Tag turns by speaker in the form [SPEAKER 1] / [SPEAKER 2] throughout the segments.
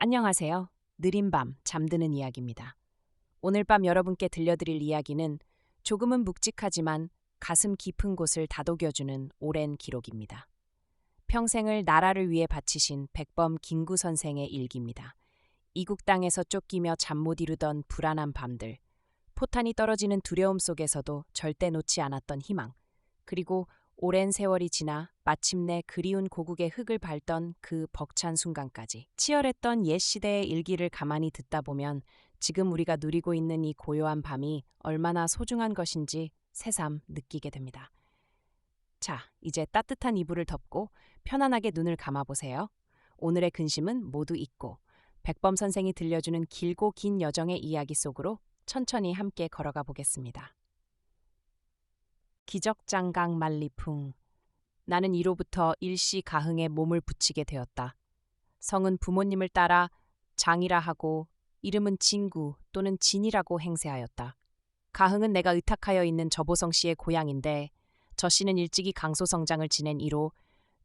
[SPEAKER 1] 안녕하세요. 느린 밤, 잠드는 이야기입니다. 오늘 밤 여러분께 들려드릴 이야기는 조금은 묵직하지만 가슴 깊은 곳을 다독여주는 오랜 기록입니다. 평생을 나라를 위해 바치신 백범 김구 선생의 일기입니다. 이국 땅에서 쫓기며 잠 못 이루던 불안한 밤들, 포탄이 떨어지는 두려움 속에서도 절대 놓지 않았던 희망, 그리고 오랜 세월이 지나 마침내 그리운 고국의 흙을 밟던 그 벅찬 순간까지 치열했던 옛 시대의 일기를 가만히 듣다 보면 지금 우리가 누리고 있는 이 고요한 밤이 얼마나 소중한 것인지 새삼 느끼게 됩니다. 자, 이제 따뜻한 이불을 덮고 편안하게 눈을 감아보세요. 오늘의 근심은 모두 잊고 백범 선생이 들려주는 길고 긴 여정의 이야기 속으로 천천히 함께 걸어가 보겠습니다. 기적장강 만리풍. 나는 이로부터 일시 가흥에 몸을 붙이게 되었다. 성은 부모님을 따라 장이라 하고 이름은 진구 또는 진이라고 행세하였다. 가흥은 내가 의탁하여 있는 저보성 씨의 고향인데 저 씨는 일찍이 강소성장을 지낸 이로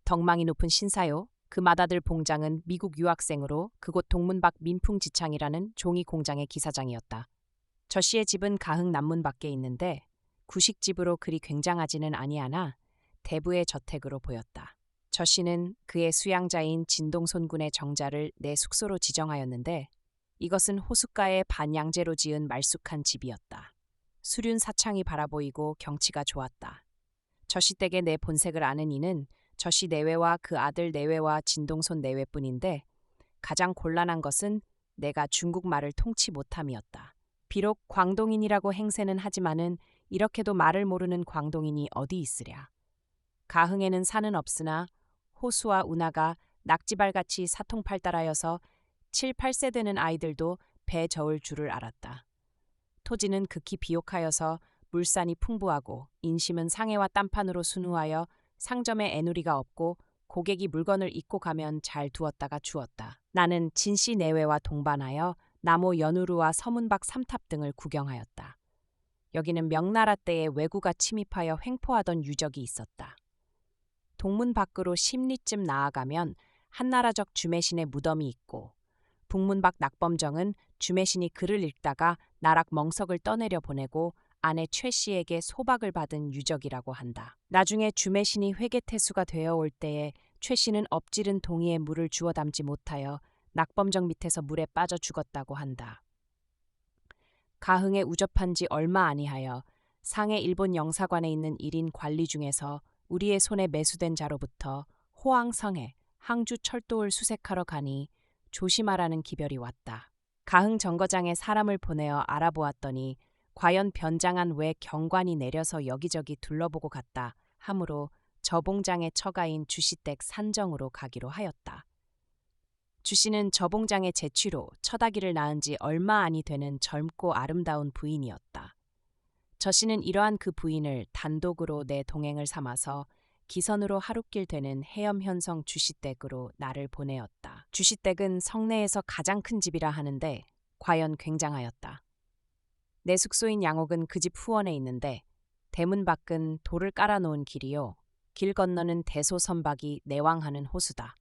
[SPEAKER 1] 덕망이 높은 신사요. 그 맏아들 봉장은 미국 유학생으로 그곳 동문박 민풍지창이라는 종이 공장의 기사장이었다. 저 씨의 집은 가흥 남문 밖에 있는데 구식집으로 그리 굉장하지는 아니하나 대부의 저택으로 보였다. 저 씨는 그의 수양자인 진동손군의 정자를 내 숙소로 지정하였는데 이것은 호숫가에 반양재로 지은 말쑥한 집이었다. 수륜 사창이 바라보이고 경치가 좋았다. 저 씨 댁의 내 본색을 아는 이는 저 씨 내외와 그 아들 내외와 진동손 내외뿐인데 가장 곤란한 것은 내가 중국말을 통치 못함이었다. 비록 광동인이라고 행세는 하지만은 이렇게도 말을 모르는 광동인이 어디 있으랴. 가흥에는 산은 없으나 호수와 운하가 낙지발같이 사통팔달하여서 7, 8세 되는 아이들도 배 저을 줄을 알았다. 토지는 극히 비옥하여서 물산이 풍부하고 인심은 상해와 딴판으로 순후하여 상점에 애누리가 없고 고객이 물건을 잊고 가면 잘 두었다가 주었다. 나는 진씨 내외와 동반하여 남호 연우루와 서문박 삼탑 등을 구경하였다. 여기는 명나라 때에 왜구가 침입하여 횡포하던 유적이 있었다. 동문 밖으로 10리쯤 나아가면 한나라적 주매신의 무덤이 있고 북문밖 낙범정은 주매신이 글을 읽다가 나락 멍석을 떠내려 보내고 아내 최 씨에게 소박을 받은 유적이라고 한다. 나중에 주매신이 회계태수가 되어 올 때에 최 씨는 엎질은 동이에 물을 주워 담지 못하여 낙범정 밑에서 물에 빠져 죽었다고 한다. 가흥에 우접한 지 얼마 아니하여 상해 일본 영사관에 있는 일인 관리 중에서 우리의 손에 매수된 자로부터 호황성에 항주 철도를 수색하러 가니 조심하라는 기별이 왔다. 가흥 정거장에 사람을 보내어 알아보았더니 과연 변장한 외 경관이 내려서 여기저기 둘러보고 갔다 하므로 저봉장의 처가인 주씨댁 산정으로 가기로 하였다. 주씨는 저봉장의 제취로 처다기를 낳은 지 얼마 아니 되는 젊고 아름다운 부인이었다. 저 씨는 이러한 그 부인을 단독으로 내 동행을 삼아서 기선으로 하룻길 되는 해염현성 주씨댁으로 나를 보내었다. 주씨댁은 성내에서 가장 큰 집이라 하는데 과연 굉장하였다. 내 숙소인 양옥은 그 집 후원에 있는데 대문 밖은 돌을 깔아놓은 길이요. 길 건너는 대소선박이 내왕하는 호수다.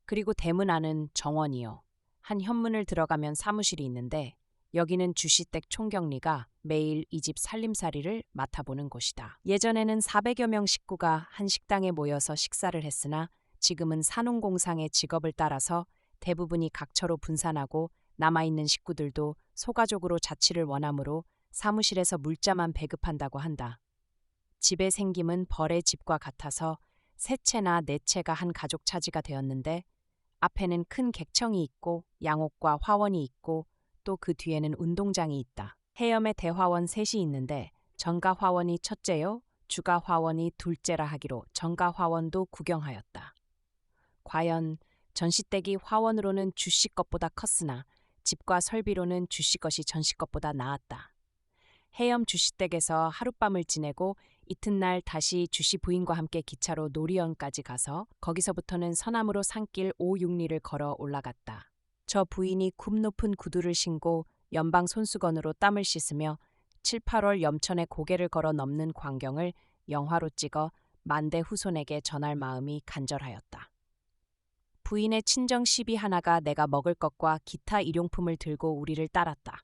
[SPEAKER 1] 그리고 대문 안은 정원이요. 한 현문을 들어가면 사무실이 있는데 여기는 주씨댁 총경리가 매일 이 집 살림살이를 맡아보는 곳이다. 예전에는 400여 명 식구가 한 식당에 모여서 식사를 했으나 지금은 산업공상의 직업을 따라서 대부분이 각처로 분산하고 남아있는 식구들도 소가족으로 자취를 원하므로 사무실에서 물자만 배급한다고 한다. 집의 생김은 벌의 집과 같아서 세 채나 네 채가 한 가족 차지가 되었는데 앞에는 큰 객청이 있고 양옥과 화원이 있고 또 그 뒤에는 운동장이 있다. 해염에 대화원 셋이 있는데 정가 화원이 첫째요, 주가 화원이 둘째라 하기로 정가 화원도 구경하였다. 과연 전시댁이 화원으로는 주씨 것보다 컸으나 집과 설비로는 주씨 것이 전씨 것보다 나았다. 해염 주씨댁에서 하룻밤을 지내고 이튿날 다시 주씨 부인과 함께 기차로 노리연까지 가서 거기서부터는 서남으로 산길 5, 6리를 걸어 올라갔다. 저 부인이 굽 높은 구두를 신고 연방 손수건으로 땀을 씻으며 7, 8월 염천에 고개를 걸어 넘는 광경을 영화로 찍어 만대 후손에게 전할 마음이 간절하였다. 부인의 친정 시비 하나가 내가 먹을 것과 기타 일용품을 들고 우리를 따랐다.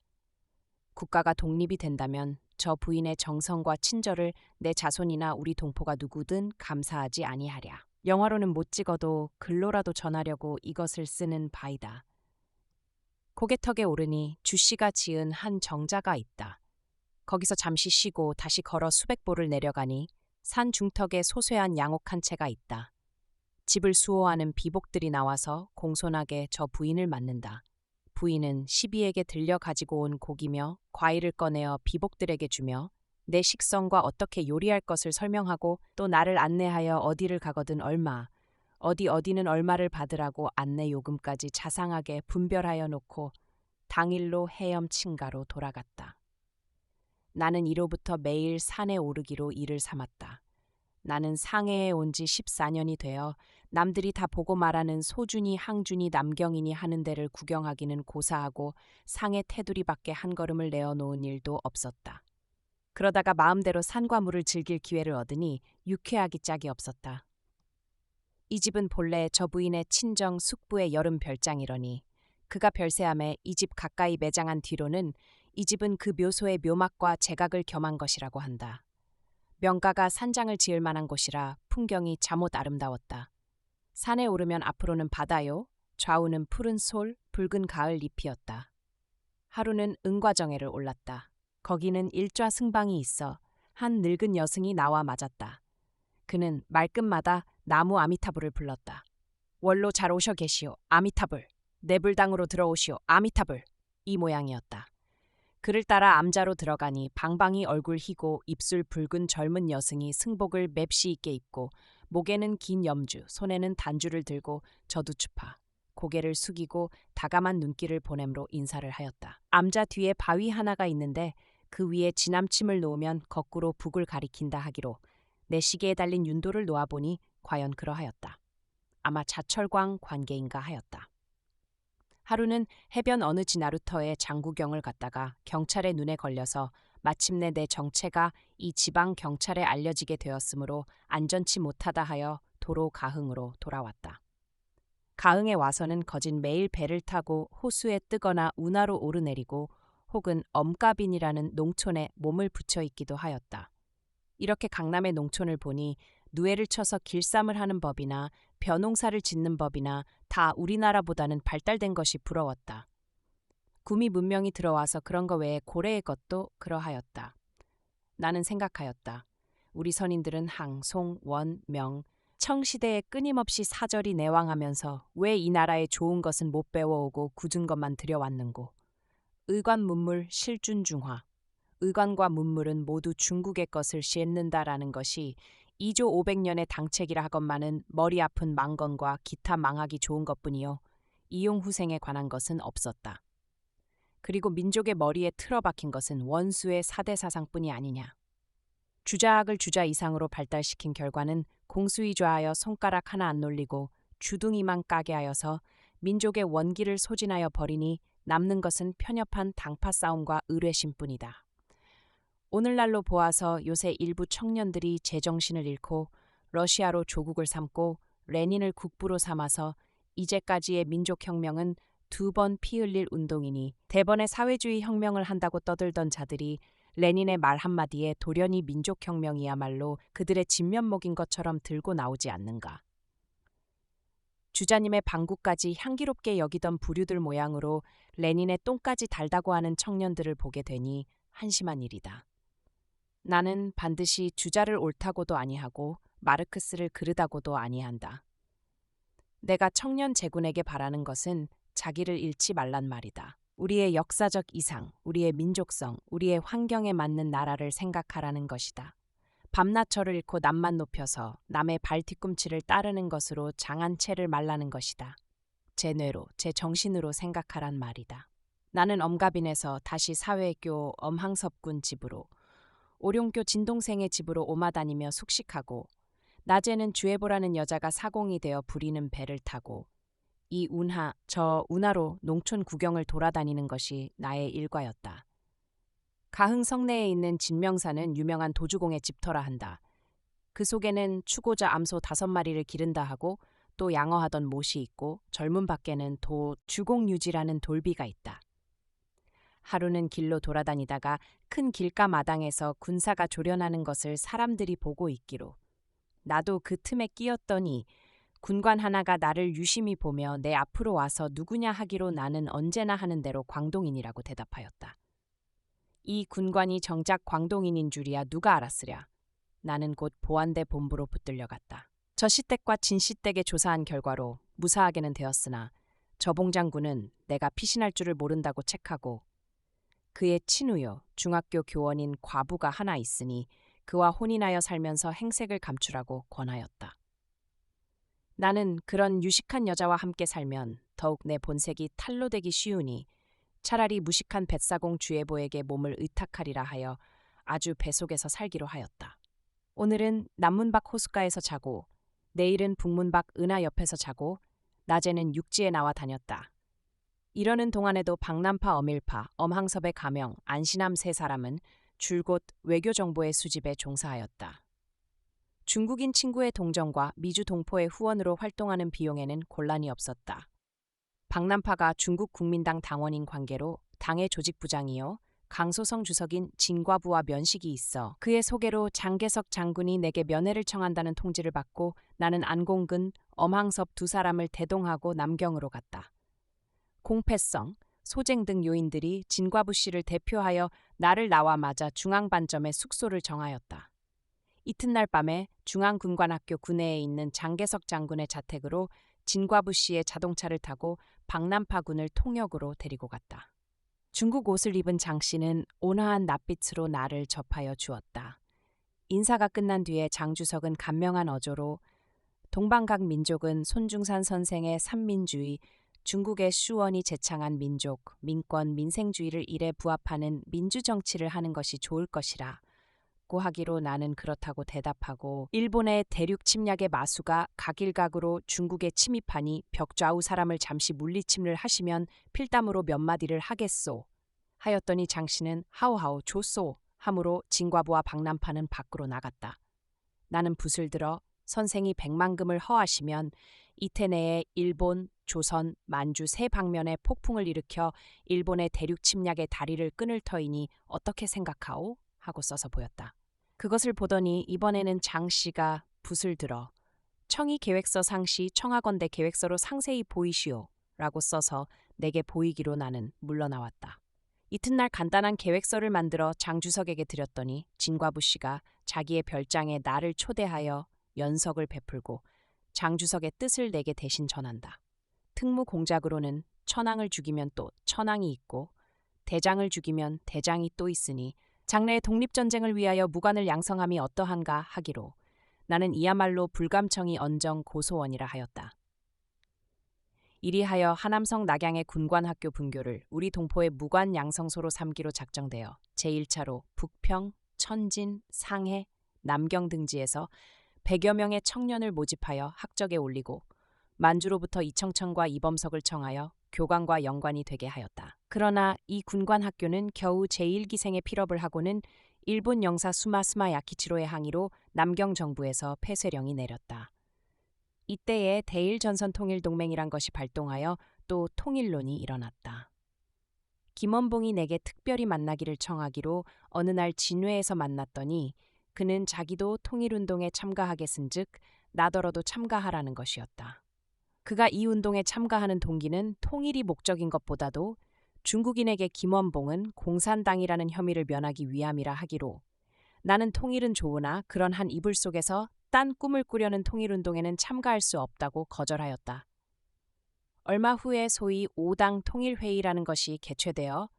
[SPEAKER 1] 국가가 독립이 된다면 저 부인의 정성과 친절을 내 자손이나 우리 동포가 누구든 감사하지 아니하랴. 영화로는 못 찍어도 글로라도 전하려고 이것을 쓰는 바이다. 고개턱에 오르니 주씨가 지은 한 정자가 있다. 거기서 잠시 쉬고 다시 걸어 수백 보를 내려가니 산 중턱에 소쇠한 양옥 한 채가 있다. 집을 수호하는 비복들이 나와서 공손하게 저 부인을 맞는다. 부인은 시비에게 들려 가지고 온 고기며 과일을 꺼내어 비복들에게 주며 내 식성과 어떻게 요리할 것을 설명하고 또 나를 안내하여 어디를 가거든 얼마, 어디는 얼마를 받으라고 안내 요금까지 자상하게 분별하여 놓고 당일로 헤엄친가로 돌아갔다. 나는 이로부터 매일 산에 오르기로 일을 삼았다. 나는 상해에 온 지 14년이 되어 남들이 다 보고 말하는 소준이, 항준이, 남경이니 하는 데를 구경하기는 고사하고 상해 테두리밖에 한 걸음을 내어놓은 일도 없었다. 그러다가 마음대로 산과 물을 즐길 기회를 얻으니 유쾌하기 짝이 없었다. 이 집은 본래 저 부인의 친정 숙부의 여름 별장이러니 그가 별세함에 이 집 가까이 매장한 뒤로는 이 집은 그 묘소의 묘막과 제각을 겸한 것이라고 한다. 명가가 산장을 지을 만한 곳이라 풍경이 잠옷 아름다웠다. 산에 오르면 앞으로는 바다요, 좌우는 푸른 솔, 붉은 가을 잎이었다. 하루는 응과정회를 올랐다. 거기는 일좌승방이 있어 한 늙은 여승이 나와 맞았다. 그는 말끝마다 나무 아미타불을 불렀다. 원로 잘 오셔 계시오, 아미타불. 내불당으로 들어오시오, 아미타불. 이 모양이었다. 그를 따라 암자로 들어가니 방방이 얼굴 희고 입술 붉은 젊은 여승이 승복을 맵시 있게 입고 목에는 긴 염주, 손에는 단주를 들고 저두추파, 고개를 숙이고 다감한 눈길을 보냄으로 인사를 하였다. 암자 뒤에 바위 하나가 있는데 그 위에 지남침을 놓으면 거꾸로 북을 가리킨다 하기로 내 시계에 달린 윤도를 놓아보니 과연 그러하였다. 아마 자철광 관계인가 하였다. 하루는 해변 어느 지나루터에 장구경을 갔다가 경찰의 눈에 걸려서 마침내 내 정체가 이 지방 경찰에 알려지게 되었으므로 안전치 못하다 하여 도로 가흥으로 돌아왔다. 가흥에 와서는 거진 매일 배를 타고 호수에 뜨거나 운하로 오르내리고 혹은 엄가빈이라는 농촌에 몸을 붙여 있기도 하였다. 이렇게 강남의 농촌을 보니 누에를 쳐서 길쌈을 하는 법이나 벼농사를 짓는 법이나 다 우리나라보다는 발달된 것이 부러웠다. 구미 문명이 들어와서 그런 거 외에 고래의 것도 그러하였다. 나는 생각하였다. 우리 선인들은 항, 송, 원, 명, 청 시대에 끊임없이 사절이 내왕하면서 왜 이 나라에 좋은 것은 못 배워오고 굳은 것만 들여왔는고. 의관 문물 실준중화. 의관과 문물은 모두 중국의 것을 싣는다라는 것이 2조 500년의 당책이라 하건만은 머리 아픈 망건과 기타 망하기 좋은 것뿐이요. 이용후생에 관한 것은 없었다. 그리고 민족의 머리에 틀어박힌 것은 원수의 사대사상뿐이 아니냐. 주자학을 주자 이상으로 발달시킨 결과는 공수위좌하여 손가락 하나 안 놀리고 주둥이만 까게 하여서 민족의 원기를 소진하여 버리니 남는 것은 편협한 당파 싸움과 의뢰심뿐이다. 오늘날로 보아서 요새 일부 청년들이 제정신을 잃고 러시아로 조국을 삼고 레닌을 국부로 삼아서 이제까지의 민족혁명은 2번 피 흘릴 운동이니 대번에 사회주의 혁명을 한다고 떠들던 자들이 레닌의 말 한마디에 돌연히 민족혁명이야말로 그들의 진면목인 것처럼 들고 나오지 않는가. 주자님의 방구까지 향기롭게 여기던 부류들 모양으로 레닌의 똥까지 달다고 하는 청년들을 보게 되니 한심한 일이다. 나는 반드시 주자를 옳다고도 아니하고 마르크스를 그르다고도 아니한다. 내가 청년 제군에게 바라는 것은 자기를 잃지 말란 말이다. 우리의 역사적 이상, 우리의 민족성, 우리의 환경에 맞는 나라를 생각하라는 것이다. 밤낮 저를 잃고 남만 높여서 남의 발 뒤꿈치를 따르는 것으로 장한 채를 말라는 것이다. 제 뇌로, 제 정신으로 생각하란 말이다. 나는 엄가빈에서 다시 사회교 엄항섭군 집으로, 오룡교 진동생의 집으로 오마다니며 숙식하고, 낮에는 주애보라는 여자가 사공이 되어 부리는 배를 타고, 이 운하, 저 운하로 농촌 구경을 돌아다니는 것이 나의 일과였다. 가흥 성내에 있는 진명사는 유명한 도주공의 집터라 한다. 그 속에는 추고자 암소 5마리를 기른다 하고 또 양어하던 못이 있고 절문 밖에는 도 주공유지라는 돌비가 있다. 하루는 길로 돌아다니다가 큰 길가 마당에서 군사가 조련하는 것을 사람들이 보고 있기로 나도 그 틈에 끼었더니 군관 하나가 나를 유심히 보며 내 앞으로 와서 누구냐 하기로 나는 언제나 하는 대로 광동인이라고 대답하였다. 이 군관이 정작 광동인인 줄이야 누가 알았으랴. 나는 곧 보안대 본부로 붙들려갔다. 저 시댁과 진 시댁에 조사한 결과로 무사하게는 되었으나 저봉 장군은 내가 피신할 줄을 모른다고 책하고 그의 친우요 중학교 교원인 과부가 하나 있으니 그와 혼인하여 살면서 행색을 감추라고 권하였다. 나는 그런 유식한 여자와 함께 살면 더욱 내 본색이 탄로되기 쉬우니 차라리 무식한 뱃사공 주예보에게 몸을 의탁하리라 하여 아주 배속에서 살기로 하였다. 오늘은 남문박 호숫가에서 자고 내일은 북문박 은하 옆에서 자고 낮에는 육지에 나와 다녔다. 이러는 동안에도 박남파 엄일파, 엄항섭의 가명, 안신함 세 사람은 줄곧 외교정보의 수집에 종사하였다. 중국인 친구의 동정과 미주 동포의 후원으로 활동하는 비용에는 곤란이 없었다. 박남파가 중국 국민당 당원인 관계로 당의 조직부장이요 강소성 주석인 진과부와 면식이 있어 그의 소개로 장개석 장군이 내게 면회를 청한다는 통지를 받고 나는 안공근, 엄항섭 두 사람을 대동하고 남경으로 갔다. 공패성, 소쟁 등 요인들이 진과부 씨를 대표하여 나를 나와마자 중앙반점에 숙소를 정하였다. 이튿날 밤에 중앙군관학교 구내에 있는 장개석 장군의 자택으로 진과부 씨의 자동차를 타고 박남파군을 통역으로 데리고 갔다. 중국 옷을 입은 장 씨는 온화한 낯빛으로 나를 접하여 주었다. 인사가 끝난 뒤에 장 주석은 간명한 어조로 동방각 민족은 손중산 선생의 삼민주의, 중국의 슈원이 제창한 민족, 민권, 민생주의를 일에 부합하는 민주정치를 하는 것이 좋을 것이라 고 하기로 나는 그렇다고 대답하고 일본의 대륙 침략의 마수가 각일각으로 중국에 침입하니 벽좌우 사람을 잠시 물리침을 하시면 필담으로 몇 마디를 하겠소 하였더니 장씨는 하오하오 좋소 함으로 진과부와 박남파는 밖으로 나갔다. 나는 붓을 들어 선생이 100만금을 허하시면 이태 내에 일본, 조선, 만주 세 방면에 폭풍을 일으켜 일본의 대륙 침략의 다리를 끊을 터이니 어떻게 생각하오? 하고 써서 보였다. 그것을 보더니 이번에는 장씨가 붓을 들어 청이 계획서 상시 청하건대 계획서로 상세히 보이시오 라고 써서 내게 보이기로 나는 물러나왔다. 이튿날 간단한 계획서를 만들어 장주석에게 드렸더니 진과부 씨가 자기의 별장에 나를 초대하여 연석을 베풀고 장주석의 뜻을 내게 대신 전한다. 특무 공작으로는 천황을 죽이면 또 천황이 있고 대장을 죽이면 대장이 또 있으니 장래의 독립전쟁을 위하여 무관을 양성함이 어떠한가 하기로 나는 이야말로 불감청이 언정 고소원이라 하였다. 이리하여 하남성 낙양의 군관학교 분교를 우리 동포의 무관 양성소로 삼기로 작정되어 제1차로 북평, 천진, 상해, 남경 등지에서 100여 명의 청년을 모집하여 학적에 올리고 만주로부터 이청천과 이범석을 청하여 교관과 영관이 되게 하였다. 그러나 이 군관학교는 겨우 제1기생의 필업을 하고는 일본 영사 수마 야키치로의 항의로 남경 정부에서 폐쇄령이 내렸다. 이때에 대일전선통일동맹이란 것이 발동하여 또 통일론이 일어났다. 김원봉이 내게 특별히 만나기를 청하기로 어느 날 진회에서 만났더니 그는 자기도 통일운동에 참가하겠은즉 나더러도 참가하라는 것이었다. 그가 이 운동에 참가하는 동기는 통일이 목적인 것보다도 중국인에게 김원봉은 공산당이라는 혐의를 면하기 위함이라 하기로 나는 통일은 좋으나 그런 한 이불 속에서 딴 꿈을 꾸려는 통일운동에는 참가할 수 없다고 거절하였다. 얼마 후에 소위 5당 통일회의라는 것이 개최되어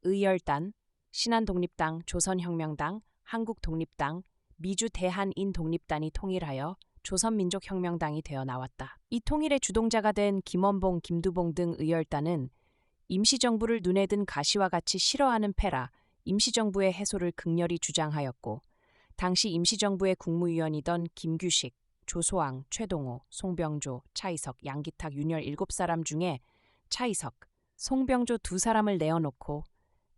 [SPEAKER 1] 의열단, 신한독립당, 조선혁명당, 한국독립당, 미주대한인독립단이 통일하여 조선민족혁명당이 되어 나왔다. 이 통일의 주동자가 된 김원봉, 김두봉 등 의열단은 임시정부를 눈에 든 가시와 같이 싫어하는 패라 임시정부의 해소를 극렬히 주장하였고 당시 임시정부의 국무위원이던 김규식, 조소왕, 최동호, 송병조, 차이석, 양기탁, 윤열 7사람 중에 차이석, 송병조 2사람을 내어놓고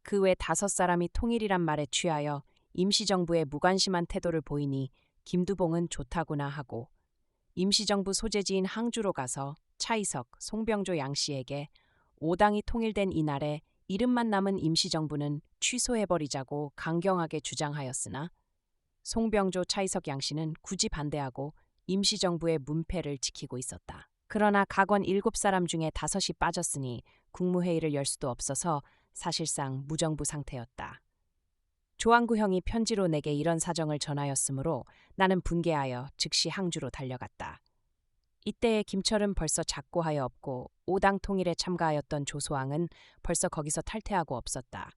[SPEAKER 1] 그 외 5사람이 통일이란 말에 취하여 임시정부에 무관심한 태도를 보이니 김두봉은 좋다구나 하고 임시정부 소재지인 항주로 가서 차이석, 송병조 양씨에게 오당이 통일된 이날에 이름만 남은 임시정부는 취소해버리자고 강경하게 주장하였으나 송병조, 차이석 양씨는 굳이 반대하고 임시정부의 문패를 지키고 있었다. 그러나 각원 7사람 중에 5이 빠졌으니 국무회의를 열 수도 없어서 사실상 무정부 상태였다. 조항구 형이 편지로 내게 이런 사정을 전하였으므로 나는 분개하여 즉시 항주로 달려갔다. 이때에 김철은 벌써 작고하여 없고 오당 통일에 참가하였던 조소왕은 벌써 거기서 탈퇴하고 없었다.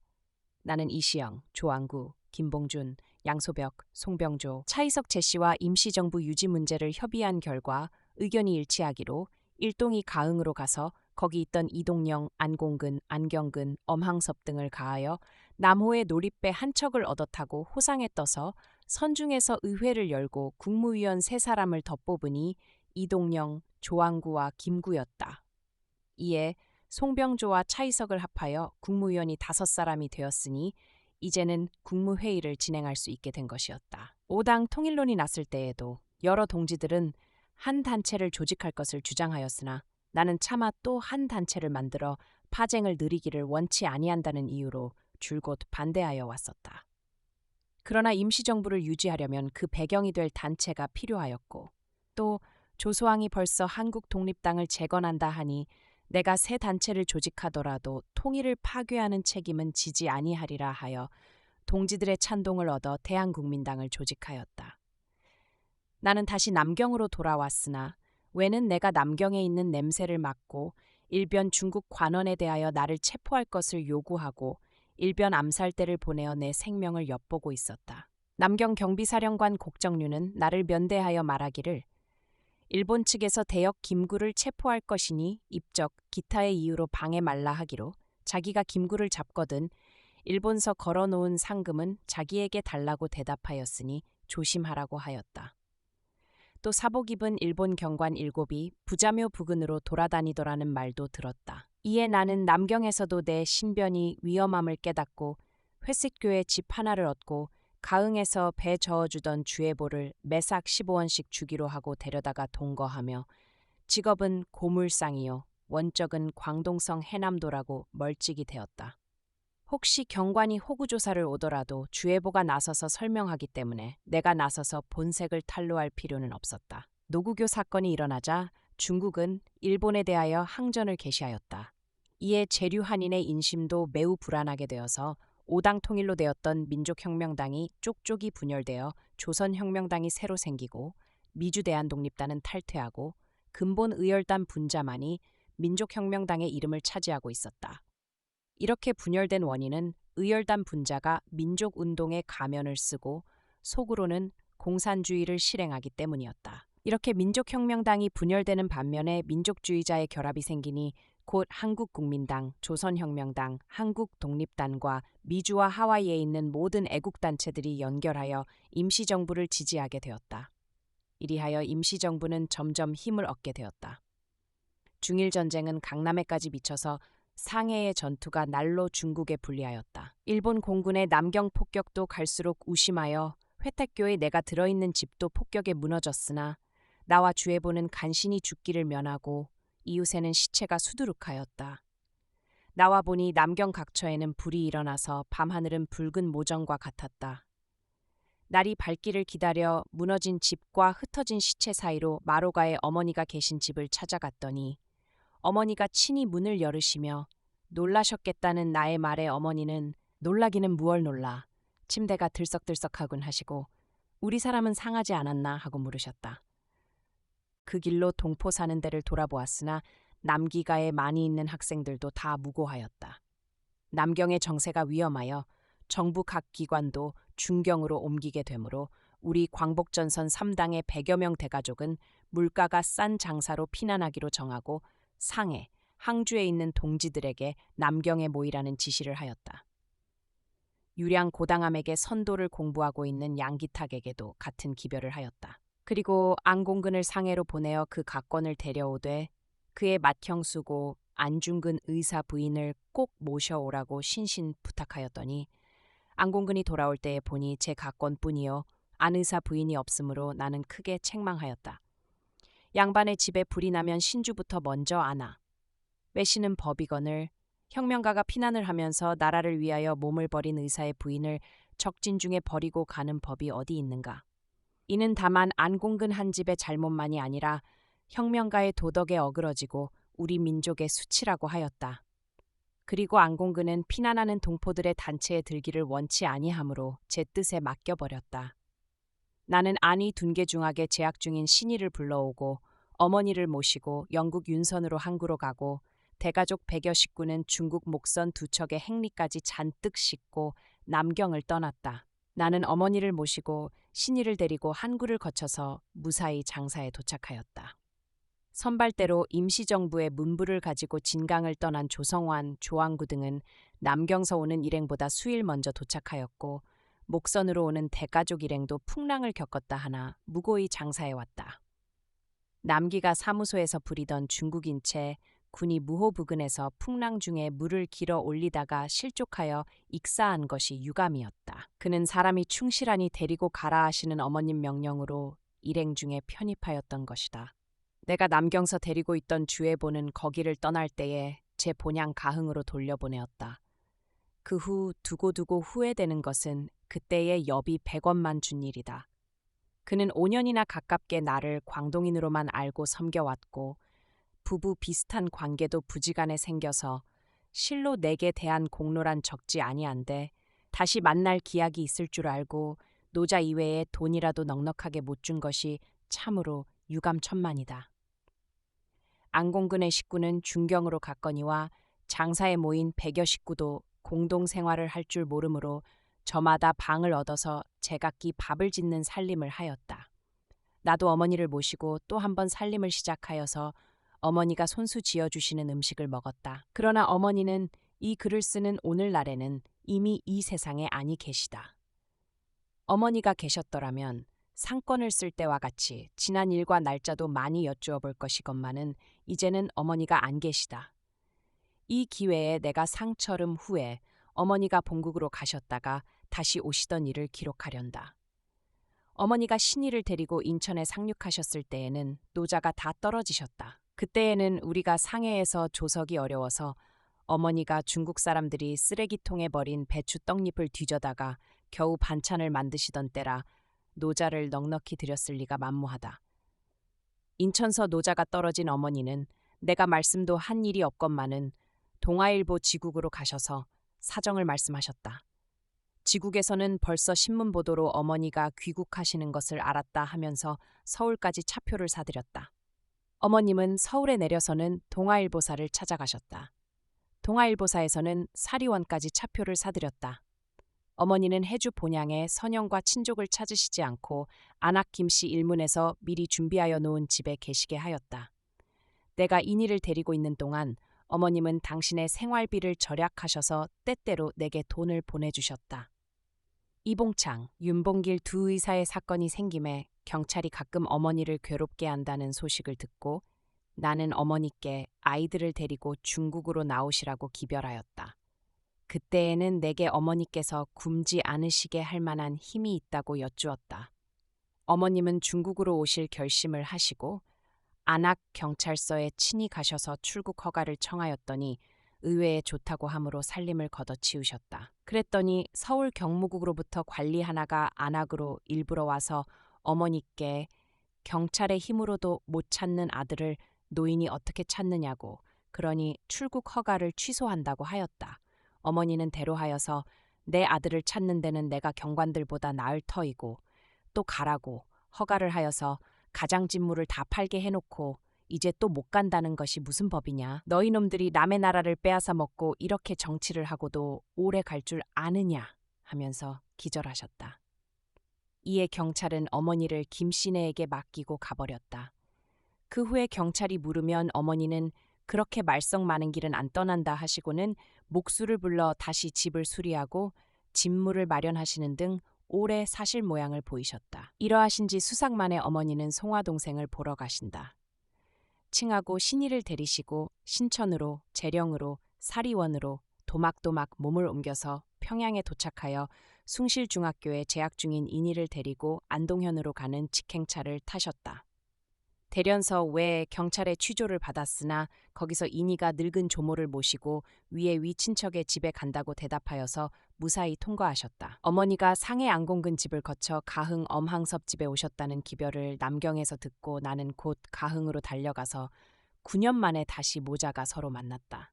[SPEAKER 1] 나는 이시영, 조항구, 김봉준, 양소벽, 송병조, 차이석 제씨와 임시정부 유지 문제를 협의한 결과 의견이 일치하기로 일동이 가흥으로 가서 거기 있던 이동영, 안공근, 안경근, 엄항섭 등을 가하여 남호의 놀이배 한 척을 얻어 타고 호상에 떠서 선중에서 의회를 열고 국무위원 3사람을 더 뽑으니 이동영, 조항구와 김구였다. 이에 송병조와 차이석을 합하여 국무위원이 5사람이 되었으니 이제는 국무회의를 진행할 수 있게 된 것이었다. 오당 통일론이 났을 때에도 여러 동지들은 한 단체를 조직할 것을 주장하였으나 나는 차마 또 한 단체를 만들어 파쟁을 늘이기를 원치 아니한다는 이유로 줄곧 반대하여 왔었다. 그러나 임시정부를 유지하려면 그 배경이 될 단체가 필요하였고 또 조소왕이 벌써 한국 독립당을 재건한다 하니 내가 새 단체를 조직하더라도 통일을 파괴하는 책임은 지지 아니하리라 하여 동지들의 찬동을 얻어 대한국민당을 조직하였다. 나는 다시 남경으로 돌아왔으나 왜는 내가 남경에 있는 냄새를 맡고 일변 중국 관원에 대하여 나를 체포할 것을 요구하고 일변 암살대를 보내어 내 생명을 엿보고 있었다. 남경 경비사령관 곡정류는 나를 면대하여 말하기를 일본 측에서 대역 김구를 체포할 것이니 입적, 기타의 이유로 방해 말라 하기로 자기가 김구를 잡거든 일본서 걸어놓은 상금은 자기에게 달라고 대답하였으니 조심하라고 하였다. 또 사복 입은 일본 경관 7이 부자묘 부근으로 돌아다니더라는 말도 들었다. 이에 나는 남경에서도 내 신변이 위험함을 깨닫고 회식교에 집 하나를 얻고 가흥에서 배 저어주던 주애보를 매삭 15원씩 주기로 하고 데려다가 동거하며 직업은 고물상이요 원적은 광동성 해남도라고 멀찍이 되었다. 혹시 경관이 호구조사를 오더라도 주애보가 나서서 설명하기 때문에 내가 나서서 본색을 탄로할 필요는 없었다. 노구교 사건이 일어나자 중국은 일본에 대하여 항전을 개시하였다. 이에 재류 한인의 인심도 매우 불안하게 되어서 오당 통일로 되었던 민족혁명당이 쪽쪽이 분열되어 조선혁명당이 새로 생기고 미주대한독립단은 탈퇴하고 근본 의열단 분자만이 민족혁명당의 이름을 차지하고 있었다. 이렇게 분열된 원인은 의열단 분자가 민족운동의 가면을 쓰고 속으로는 공산주의를 실행하기 때문이었다. 이렇게 민족혁명당이 분열되는 반면에 민족주의자의 결합이 생기니 곧 한국국민당, 조선혁명당, 한국독립단과 미주와 하와이에 있는 모든 애국단체들이 연결하여 임시정부를 지지하게 되었다. 이리하여 임시정부는 점점 힘을 얻게 되었다. 중일전쟁은 강남에까지 미쳐서 상해의 전투가 날로 중국에 불리하였다. 일본 공군의 남경 폭격도 갈수록 우심하여 회택교에 내가 들어있는 집도 폭격에 무너졌으나 나와 주애보는 간신히 죽기를 면하고 이웃에는 시체가 수두룩하였다. 나와 보니 남경 각처에는 불이 일어나서 밤하늘은 붉은 모정과 같았다. 날이 밝기를 기다려 무너진 집과 흩어진 시체 사이로 마로가의 어머니가 계신 집을 찾아갔더니 어머니가 친히 문을 열으시며 놀라셨겠다는 나의 말에 어머니는 놀라기는 무얼 놀라 침대가 들썩들썩하군 하시고 우리 사람은 상하지 않았나 하고 물으셨다. 그 길로 동포 사는 데를 돌아보았으나 남기가에 많이 있는 학생들도 다 무고하였다. 남경의 정세가 위험하여 정부 각 기관도 중경으로 옮기게 되므로 우리 광복전선 3당의 100여 명 대가족은 물가가 싼 장사로 피난하기로 정하고 상해, 항주에 있는 동지들에게 남경에 모이라는 지시를 하였다. 유량 고당함에게 선도를 공부하고 있는 양기탁에게도 같은 기별을 하였다. 그리고 안공근을 상해로 보내어 그 각권을 데려오되 그의 맏형수고 안중근 의사 부인을 꼭 모셔오라고 신신 부탁하였더니 안공근이 돌아올 때에 보니 제 각권뿐이요 안 의사 부인이 없으므로 나는 크게 책망하였다. 양반의 집에 불이 나면 신주부터 먼저 아나. 외시는 법이건을 혁명가가 피난을 하면서 나라를 위하여 몸을 버린 의사의 부인을 적진 중에 버리고 가는 법이 어디 있는가. 이는 다만 안공근 한 집의 잘못만이 아니라 혁명가의 도덕에 어그러지고 우리 민족의 수치라고 하였다. 그리고 안공근은 피난하는 동포들의 단체에 들기를 원치 아니하므로 제 뜻에 맡겨버렸다. 나는 안위 둔계중하게 재학 중인 신이를 불러오고 어머니를 모시고 영국 윤선으로 항구로 가고 대가족 100여 식구는 중국 목선 두 척의 행리까지 잔뜩 싣고 남경을 떠났다. 나는 어머니를 모시고 신이를 데리고 항구를 거쳐서 무사히 장사에 도착하였다. 선발대로 임시정부의 문부를 가지고 진강을 떠난 조성환, 조항구 등은 남경서 오는 일행보다 수일 먼저 도착하였고 목선으로 오는 대가족 일행도 풍랑을 겪었다 하나 무고히 장사해 왔다. 남기가 사무소에서 부리던 중국인 채 군이 무호부근에서 풍랑 중에 물을 길어 올리다가 실족하여 익사한 것이 유감이었다. 그는 사람이 충실하니 데리고 가라 하시는 어머님 명령으로 일행 중에 편입하였던 것이다. 내가 남경서 데리고 있던 주애보는 거기를 떠날 때에 제 본향 가흥으로 돌려보내었다. 그 후 두고두고 후회되는 것은 그때의 여비 100원만 준 일이다. 그는 5년이나 가깝게 나를 광동인으로만 알고 섬겨왔고 부부 비슷한 관계도 부지간에 생겨서 실로 내게 대한 공로란 적지 아니한데 다시 만날 기약이 있을 줄 알고 노자 이외에 돈이라도 넉넉하게 못 준 것이 참으로 유감천만이다. 안공근의 식구는 중경으로 갔거니와 장사에 모인 100여 식구도 공동생활을 할 줄 모르므로 저마다 방을 얻어서 제각기 밥을 짓는 살림을 하였다. 나도 어머니를 모시고 또 한 번 살림을 시작하여서 어머니가 손수 지어주시는 음식을 먹었다. 그러나 어머니는 이 글을 쓰는 오늘날에는 이미 이 세상에 아니 계시다. 어머니가 계셨더라면 상권을 쓸 때와 같이 지난 일과 날짜도 많이 여쭈어 볼 것이건만은 이제는 어머니가 안 계시다. 이 기회에 내가 상처름 후에 어머니가 본국으로 가셨다가 다시 오시던 일을 기록하련다. 어머니가 신이를 데리고 인천에 상륙하셨을 때에는 노자가 다 떨어지셨다. 그때에는 우리가 상해에서 조석이 어려워서 어머니가 중국 사람들이 쓰레기통에 버린 배추 떡잎을 뒤져다가 겨우 반찬을 만드시던 때라 노자를 넉넉히 드렸을 리가 만무하다. 인천서 노자가 떨어진 어머니는 내가 말씀도 한 일이 없건만은 동아일보 지국으로 가셔서 사정을 말씀하셨다. 지국에서는 벌써 신문 보도로 어머니가 귀국하시는 것을 알았다 하면서 서울까지 차표를 사드렸다. 어머님은 서울에 내려서는 동아일보사를 찾아가셨다. 동아일보사에서는 사리원까지 차표를 사드렸다. 어머니는 해주 본향에 선영과 친족을 찾으시지 않고 안학김씨 일문에서 미리 준비하여 놓은 집에 계시게 하였다. 내가 인이를 데리고 있는 동안 어머님은 당신의 생활비를 절약하셔서 때때로 내게 돈을 보내주셨다. 이봉창, 윤봉길 두 의사의 사건이 생김에 경찰이 가끔 어머니를 괴롭게 한다는 소식을 듣고 나는 어머니께 아이들을 데리고 중국으로 나오시라고 기별하였다. 그때에는 내게 어머니께서 굶지 않으시게 할 만한 힘이 있다고 여쭈었다. 어머님은 중국으로 오실 결심을 하시고 안악 경찰서에 친히 가셔서 출국 허가를 청하였더니 의외에 좋다고 함으로 살림을 걷어치우셨다. 그랬더니 서울 경무국으로부터 관리 하나가 안악으로 일부러 와서 어머니께 경찰의 힘으로도 못 찾는 아들을 노인이 어떻게 찾느냐고 그러니 출국 허가를 취소한다고 하였다. 어머니는 대로하여서 내 아들을 찾는 데는 내가 경관들보다 나을 터이고 또 가라고 허가를 하여서 가장진물을 다 팔게 해놓고 이제 또 못 간다는 것이 무슨 법이냐. 너희 놈들이 남의 나라를 빼앗아 먹고 이렇게 정치를 하고도 오래 갈 줄 아느냐 하면서 기절하셨다. 이에 경찰은 어머니를 김씨네에게 맡기고 가버렸다. 그 후에 경찰이 물으면 어머니는 그렇게 말썽 많은 길은 안 떠난다 하시고는 목수를 불러 다시 집을 수리하고 진물을 마련하시는 등 오래 사실 모양을 보이셨다. 이러하신 지 수삭 만에 어머니는 송화 동생을 보러 가신다. 칭하고 신의를 데리시고 신천으로, 재령으로, 사리원으로 도막도막 몸을 옮겨서 평양에 도착하여 숭실중학교에 재학 중인 인이를 데리고 안동현으로 가는 직행차를 타셨다. 대련서 외에 경찰의 취조를 받았으나 거기서 인이가 늙은 조모를 모시고 위에 위 친척의 집에 간다고 대답하여서 무사히 통과하셨다. 어머니가 상해 안공근 집을 거쳐 가흥 엄항섭 집에 오셨다는 기별을 남경에서 듣고 나는 곧 가흥으로 달려가서 9년 만에 다시 모자가 서로 만났다.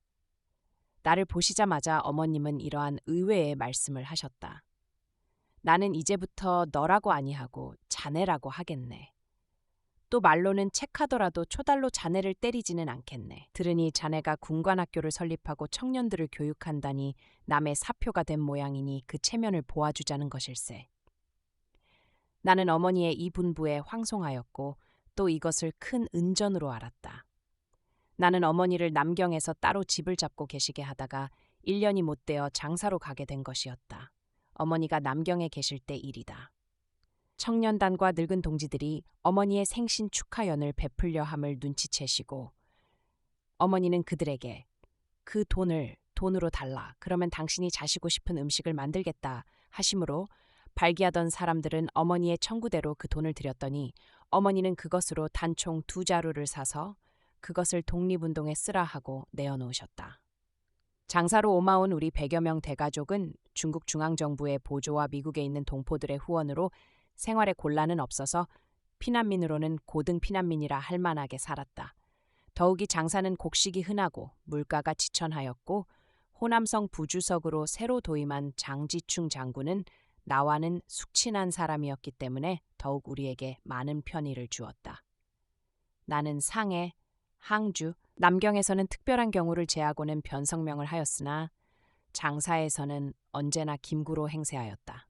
[SPEAKER 1] 나를 보시자마자 어머님은 이러한 의외의 말씀을 하셨다. 나는 이제부터 너라고 아니하고 자네라고 하겠네. 또 말로는 책하더라도 초달로 자네를 때리지는 않겠네. 들으니 자네가 군관학교를 설립하고 청년들을 교육한다니 남의 사표가 된 모양이니 그 체면을 보아주자는 것일세. 나는 어머니의 이 분부에 황송하였고 또 이것을 큰 은전으로 알았다. 나는 어머니를 남경에서 따로 집을 잡고 계시게 하다가 1년이 못 되어 장사로 가게 된 것이었다. 어머니가 남경에 계실 때 일이다. 청년단과 늙은 동지들이 어머니의 생신 축하연을 베풀려 함을 눈치채시고 어머니는 그들에게 그 돈을 돈으로 달라. 그러면 당신이 자시고 싶은 음식을 만들겠다 하심으로 발기하던 사람들은 어머니의 청구대로 그 돈을 드렸더니 어머니는 그것으로 단총 2자루를 사서 그것을 독립운동에 쓰라 하고 내어놓으셨다. 장사로 오마온 우리 100여 명 대가족은 중국 중앙정부의 보조와 미국에 있는 동포들의 후원으로 생활에 곤란은 없어서 피난민으로는 고등 피난민이라 할 만하게 살았다. 더욱이 장사는 곡식이 흔하고 물가가 지천하였고 호남성 부주석으로 새로 도임한 장지충 장군은 나와는 숙친한 사람이었기 때문에 더욱 우리에게 많은 편의를 주었다. 나는 상해, 항주, 남경에서는 특별한 경우를 제하고는 변성명을 하였으나 장사에서는 언제나 김구로 행세하였다.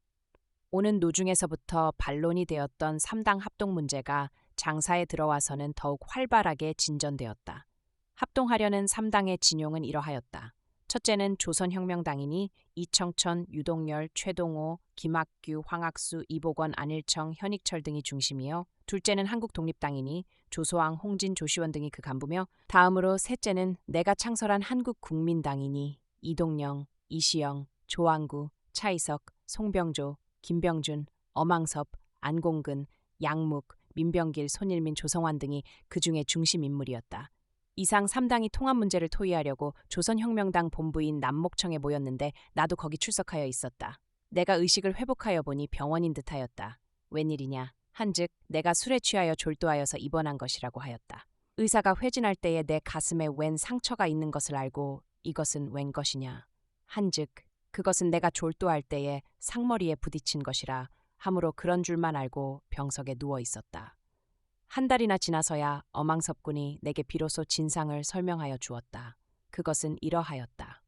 [SPEAKER 1] 오는 노중에서부터 반론이 되었던 3당 합동 문제가 장사에 들어와서는 더욱 활발하게 진전되었다. 합동하려는 3당의 진용은 이러하였다. 첫째는 조선혁명당이니 이청천, 유동열, 최동호, 김학규, 황학수, 이복원, 안일청, 현익철 등이 중심이요. 둘째는 한국독립당이니 조소왕, 홍진, 조시원 등이 그 간부며 다음으로 셋째는 내가 창설한 한국국민당이니 이동영, 이시영, 조항구, 차이석, 송병조, 김병준, 엄항섭, 안공근, 양묵, 민병길, 손일민, 조성환 등이 그 중에 중심 인물이었다. 이상 3당이 통합 문제를 토의하려고 조선혁명당 본부인 남목청에 모였는데 나도 거기 출석하여 있었다. 내가 의식을 회복하여 보니 병원인 듯하였다. 웬일이냐? 한즉 내가 술에 취하여 졸도하여서 입원한 것이라고 하였다. 의사가 회진할 때에 내 가슴에 웬 상처가 있는 것을 알고 이것은 웬 것이냐? 한즉 그것은 내가 졸도할 때에 상머리에 부딪힌 것이라 함으로 그런 줄만 알고 병석에 누워 있었다. 한 달이나 지나서야 엄항섭군이 내게 비로소 진상을 설명하여 주었다. 그것은 이러하였다.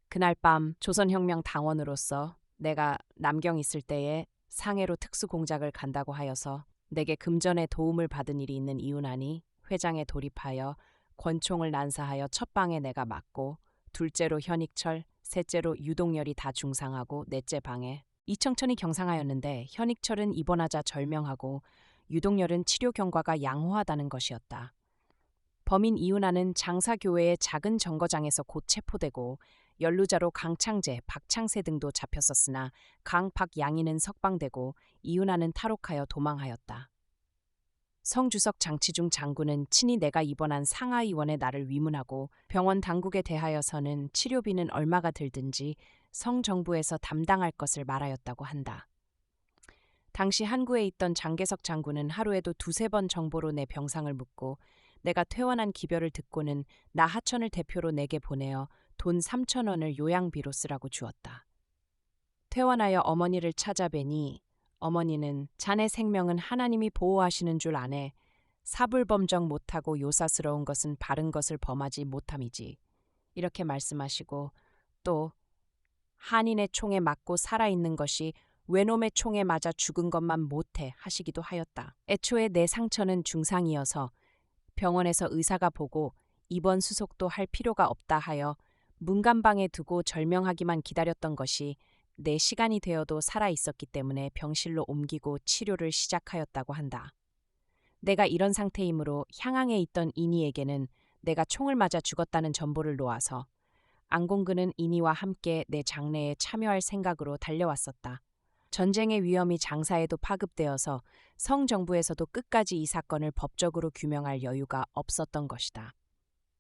[SPEAKER 1] 그날 밤 조선혁명 당원으로서 내가 남경 있을 때에 상해로 특수공작을 간다고 하여서 내게 금전의 도움을 받은 일이 있는 이윤하니 회장에 돌입하여 권총을 난사하여 첫 방에 내가 맞고 둘째로 현익철, 셋째로 유동열이 다 중상하고 넷째 방에 이청천이 경상하였는데 현익철은 입원하자 절명하고 유동열은 치료 경과가 양호하다는 것이었다. 범인 이윤아는 장사교회의 작은 정거장에서 곧 체포되고 연루자로 강창재, 박창세 등도 잡혔었으나 강, 박, 양이는 석방되고 이윤아는 탈옥하여 도망하였다. 성주석 장치중 장군은 친히 내가 입원한 상하의원에 나를 위문하고 병원 당국에 대하여서는 치료비는 얼마가 들든지 성정부에서 담당할 것을 말하였다고 한다. 당시 한구에 있던 장계석 장군은 하루에도 2~3번 정보로 내 병상을 묻고 내가 퇴원한 기별을 듣고는 나 하천을 대표로 내게 보내어 돈 3,000원을 요양비로 쓰라고 주었다. 퇴원하여 어머니를 찾아뵈니 어머니는 자네 생명은 하나님이 보호하시는 줄 아네. 사불범정 못하고 요사스러운 것은 바른 것을 범하지 못함이지. 이렇게 말씀하시고 또 한인의 총에 맞고 살아있는 것이 외놈의 총에 맞아 죽은 것만 못해 하시기도 하였다. 애초에 내 상처는 중상이어서 병원에서 의사가 보고 입원 수속도 할 필요가 없다 하여 문간방에 두고 절명하기만 기다렸던 것이 내 시간이 되어도 살아있었기 때문에 병실로 옮기고 치료를 시작하였다고 한다. 내가 이런 상태이므로 향항에 있던 이니에게는 내가 총을 맞아 죽었다는 전보를 놓아서 안공근은 이니와 함께 내 장례에 참여할 생각으로 달려왔었다. 전쟁의 위험이 장사에도 파급되어서 성정부에서도 끝까지 이 사건을 법적으로 규명할 여유가 없었던 것이다.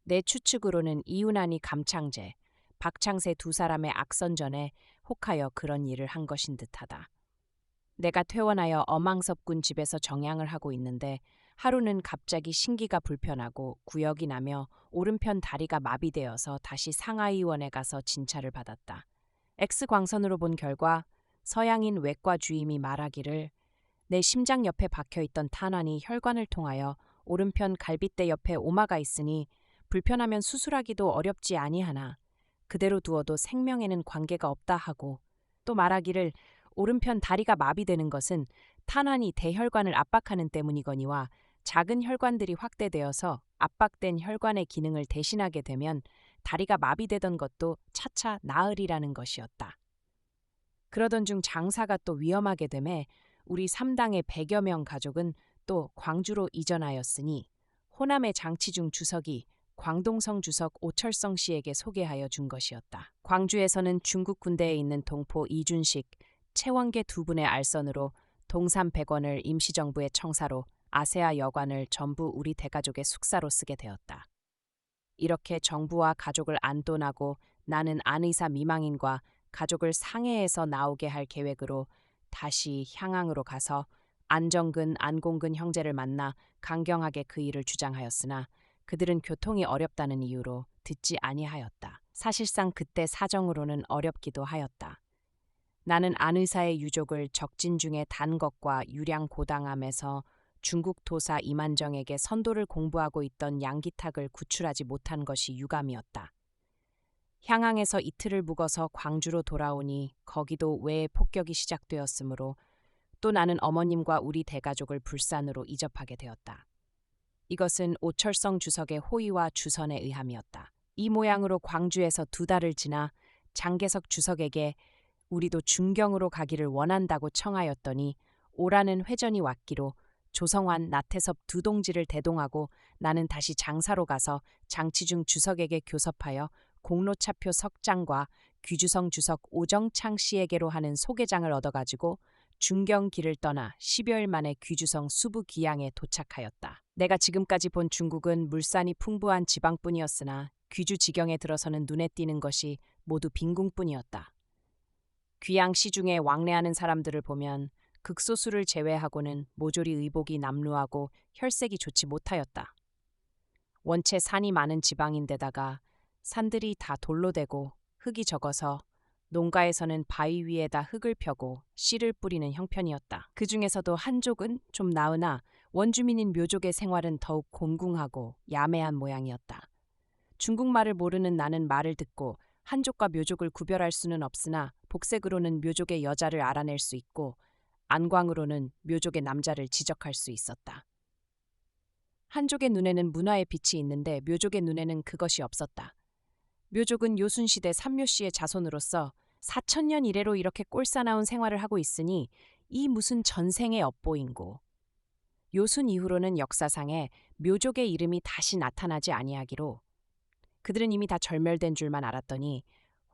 [SPEAKER 1] 내 추측으로는 이윤환이 감창제, 박창세 두 사람의 악선전에 혹하여 그런 일을 한 것인 듯하다. 내가 퇴원하여 엄황섭군 집에서 정양을 하고 있는데 하루는 갑자기 신기가 불편하고 구역이 나며 오른편 다리가 마비되어서 다시 상하의원에 가서 진찰을 받았다. X광선으로 본 결과 서양인 외과 주임이 말하기를 내 심장 옆에 박혀있던 탄환이 혈관을 통하여 오른편 갈빗대 옆에 오마가 있으니 불편하면 수술하기도 어렵지 아니하나 그대로 두어도 생명에는 관계가 없다 하고 또 말하기를 오른편 다리가 마비되는 것은 탄환이 대혈관을 압박하는 때문이거니와 작은 혈관들이 확대되어서 압박된 혈관의 기능을 대신하게 되면 다리가 마비되던 것도 차차 나으리라는 것이었다. 그러던 중 장사가 또 위험하게 되매 우리 3당의 100여 명 가족은 또 광주로 이전하였으니 호남의 장치중 주석이 광동성 주석 오철성 씨에게 소개하여 준 것이었다. 광주에서는 중국 군대에 있는 동포 이준식, 최원계 두 분의 알선으로 동산 100원을 임시정부의 청사로 아세아 여관을 전부 우리 대가족의 숙사로 쓰게 되었다. 이렇게 정부와 가족을 안돈하고 나는 안의사 미망인과 가족을 상해에서 나오게 할 계획으로 다시 향항으로 가서 안정근, 안공근 형제를 만나 강경하게 그 일을 주장하였으나 그들은 교통이 어렵다는 이유로 듣지 아니하였다. 사실상 그때 사정으로는 어렵기도 하였다. 나는 안의사의 유족을 적진 중에 단 것과 유량고당함에서 중국 도사 이만정에게 선도를 공부하고 있던 양기탁을 구출하지 못한 것이 유감이었다. 향항에서 이틀을 묵어서 광주로 돌아오니 거기도 외의 폭격이 시작되었으므로 또 나는 어머님과 우리 대가족을 불산으로 이접하게 되었다. 이것은 오철성 주석의 호의와 주선에 의함이었다. 이 모양으로 광주에서 2달을 지나 장개석 주석에게 우리도 중경으로 가기를 원한다고 청하였더니 오라는 회전이 왔기로 조성환, 나태섭 두 동지를 대동하고 나는 다시 장사로 가서 장치중 주석에게 교섭하여 공로차표 석장과 귀주성 주석 오정창 씨에게로 하는 소개장을 얻어가지고 중경길을 떠나 10여일 만에 귀주성 수부 기양에 도착하였다. 내가 지금까지 본 중국은 물산이 풍부한 지방뿐이었으나 귀주 지경에 들어서는 눈에 띄는 것이 모두 빈궁뿐이었다. 귀양 시중에 왕래하는 사람들을 보면 극소수를 제외하고는 모조리 의복이 남루하고 혈색이 좋지 못하였다. 원체 산이 많은 지방인데다가 산들이 다 돌로 되고 흙이 적어서 농가에서는 바위 위에다 흙을 펴고 씨를 뿌리는 형편이었다. 그 중에서도 한족은 좀 나으나 원주민인 묘족의 생활은 더욱 곤궁하고 야매한 모양이었다. 중국말을 모르는 나는 말을 듣고 한족과 묘족을 구별할 수는 없으나 복색으로는 묘족의 여자를 알아낼 수 있고 안광으로는 묘족의 남자를 지적할 수 있었다. 한족의 눈에는 문화의 빛이 있는데 묘족의 눈에는 그것이 없었다. 묘족은 요순시대 삼묘씨의 자손으로서 4000년 이래로 이렇게 꼴사나운 생활을 하고 있으니 이 무슨 전생의 업보인고. 요순 이후로는 역사상에 묘족의 이름이 다시 나타나지 아니하기로 그들은 이미 다 절멸된 줄만 알았더니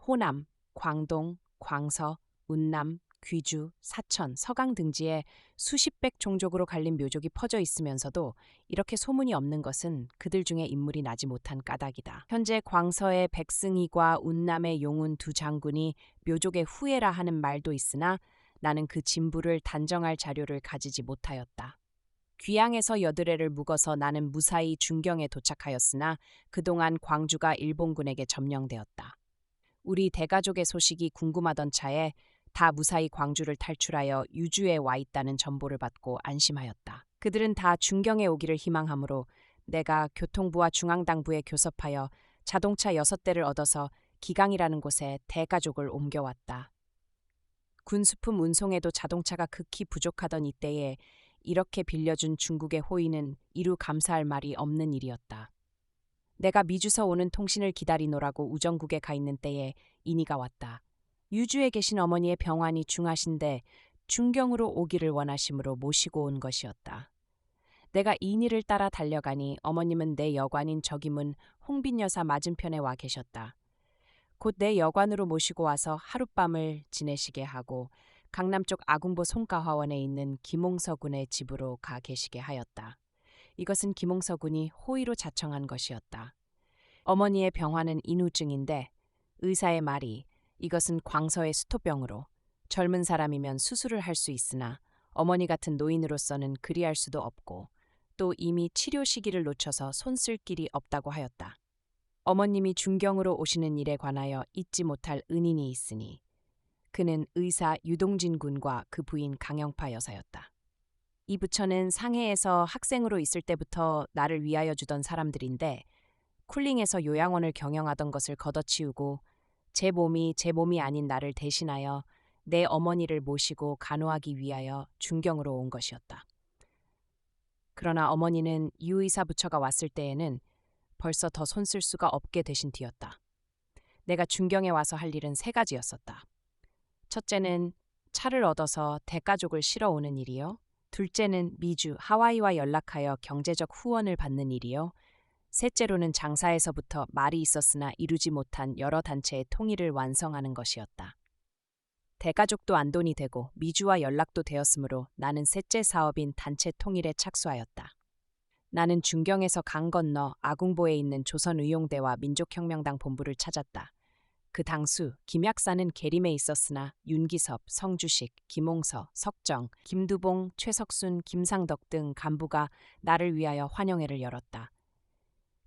[SPEAKER 1] 호남, 광동, 광서, 운남, 귀주, 사천, 서강 등지에 수십백 종족으로 갈린 묘족이 퍼져 있으면서도 이렇게 소문이 없는 것은 그들 중에 인물이 나지 못한 까닭이다. 현재 광서의 백승희과 운남의 용운 두 장군이 묘족의 후예라 하는 말도 있으나 나는 그 진부를 단정할 자료를 가지지 못하였다. 귀양에서 여드레를 묵어서 나는 무사히 중경에 도착하였으나 그동안 광주가 일본군에게 점령되었다. 우리 대가족의 소식이 궁금하던 차에 다 무사히 광주를 탈출하여 유주에 와 있다는 정보를 받고 안심하였다. 그들은 다 중경에 오기를 희망하므로 내가 교통부와 중앙당부에 교섭하여 자동차 6대를 얻어서 기강이라는 곳에 대가족을 옮겨왔다. 군수품 운송에도 자동차가 극히 부족하던 이때에 이렇게 빌려준 중국의 호의는 이루 감사할 말이 없는 일이었다. 내가 미주서 오는 통신을 기다리노라고 우정국에 가 있는 때에 인이가 왔다. 유주에 계신 어머니의 병환이 중하신데 중경으로 오기를 원하심으로 모시고 온 것이었다. 내가 인이를 따라 달려가니 어머님은 내 여관인 적임은 홍빈 여사 맞은편에 와 계셨다. 곧 내 여관으로 모시고 와서 하룻밤을 지내시게 하고 강남 쪽 아궁보 송가화원에 있는 김홍서 군의 집으로 가 계시게 하였다. 이것은 김홍서 군이 호의로 자청한 것이었다. 어머니의 병화는 인후증인데 의사의 말이 이것은 광서의 수토병으로 젊은 사람이면 수술을 할 수 있으나 어머니 같은 노인으로서는 그리할 수도 없고 또 이미 치료 시기를 놓쳐서 손쓸 길이 없다고 하였다. 어머님이 중경으로 오시는 일에 관하여 잊지 못할 은인이 있으니 그는 의사 유동진 군과 그 부인 강영파 여사였다. 이 부처는 상해에서 학생으로 있을 때부터 나를 위하여 주던 사람들인데 쿨링에서 요양원을 경영하던 것을 걷어치우고 제 몸이 아닌 나를 대신하여 내 어머니를 모시고 간호하기 위하여 중경으로 온 것이었다. 그러나 어머니는 유의사 부처가 왔을 때에는 벌써 더 손쓸 수가 없게 되신 뒤였다. 내가 중경에 와서 할 일은 세 가지였었다. 첫째는 차를 얻어서 대가족을 실어 오는 일이요. 둘째는 미주, 하와이와 연락하여 경제적 후원을 받는 일이요. 셋째로는 장사에서부터 말이 있었으나 이루지 못한 여러 단체의 통일을 완성하는 것이었다. 대가족도 안돈이 되고 미주와 연락도 되었으므로 나는 셋째 사업인 단체 통일에 착수하였다. 나는 중경에서 강 건너 아궁보에 있는 조선의용대와 민족혁명당 본부를 찾았다. 그 당수 김약사는 계림에 있었으나 윤기섭, 성주식, 김홍서, 석정, 김두봉, 최석순, 김상덕 등 간부가 나를 위하여 환영회를 열었다.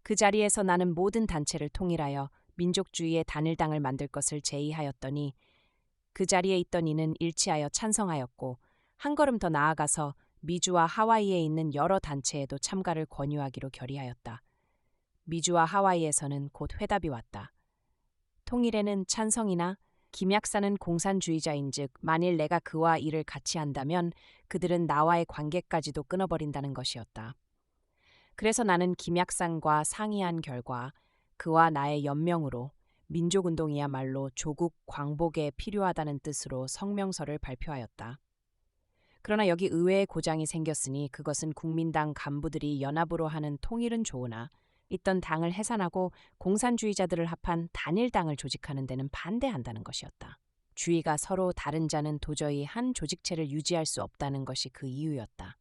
[SPEAKER 1] 그 자리에서 나는 모든 단체를 통일하여 민족주의의 단일당을 만들 것을 제의하였더니 그 자리에 있던 이는 일치하여 찬성하였고 한 걸음 더 나아가서 미주와 하와이에 있는 여러 단체에도 참가를 권유하기로 결의하였다. 미주와 하와이에서는 곧 회답이 왔다. 통일에는 찬성이나 김약사는 공산주의자인즉 만일 내가 그와 일을 같이 한다면 그들은 나와의 관계까지도 끊어버린다는 것이었다. 그래서 나는 김약산과 상의한 결과 그와 나의 연명으로 민족운동이야말로 조국 광복에 필요하다는 뜻으로 성명서를 발표하였다. 그러나 여기 의외의 고장이 생겼으니 그것은 국민당 간부들이 연합으로 하는 통일은 좋으나 있던 당을 해산하고 공산주의자들을 합한 단일당을 조직하는 데는 반대한다는 것이었다. 주의가 서로 다른 자는 도저히 한 조직체를 유지할 수 없다는 것이 그 이유였다.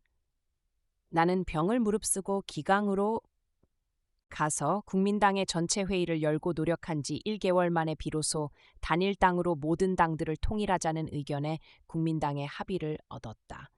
[SPEAKER 1] 나는 병을 무릅쓰고 기강으로 가서 국민당의 전체 회의를 열고 노력한 지 1개월 만에 비로소 단일당으로 모든 당들을 통일하자는 의견에 국민당의 합의를 얻었다.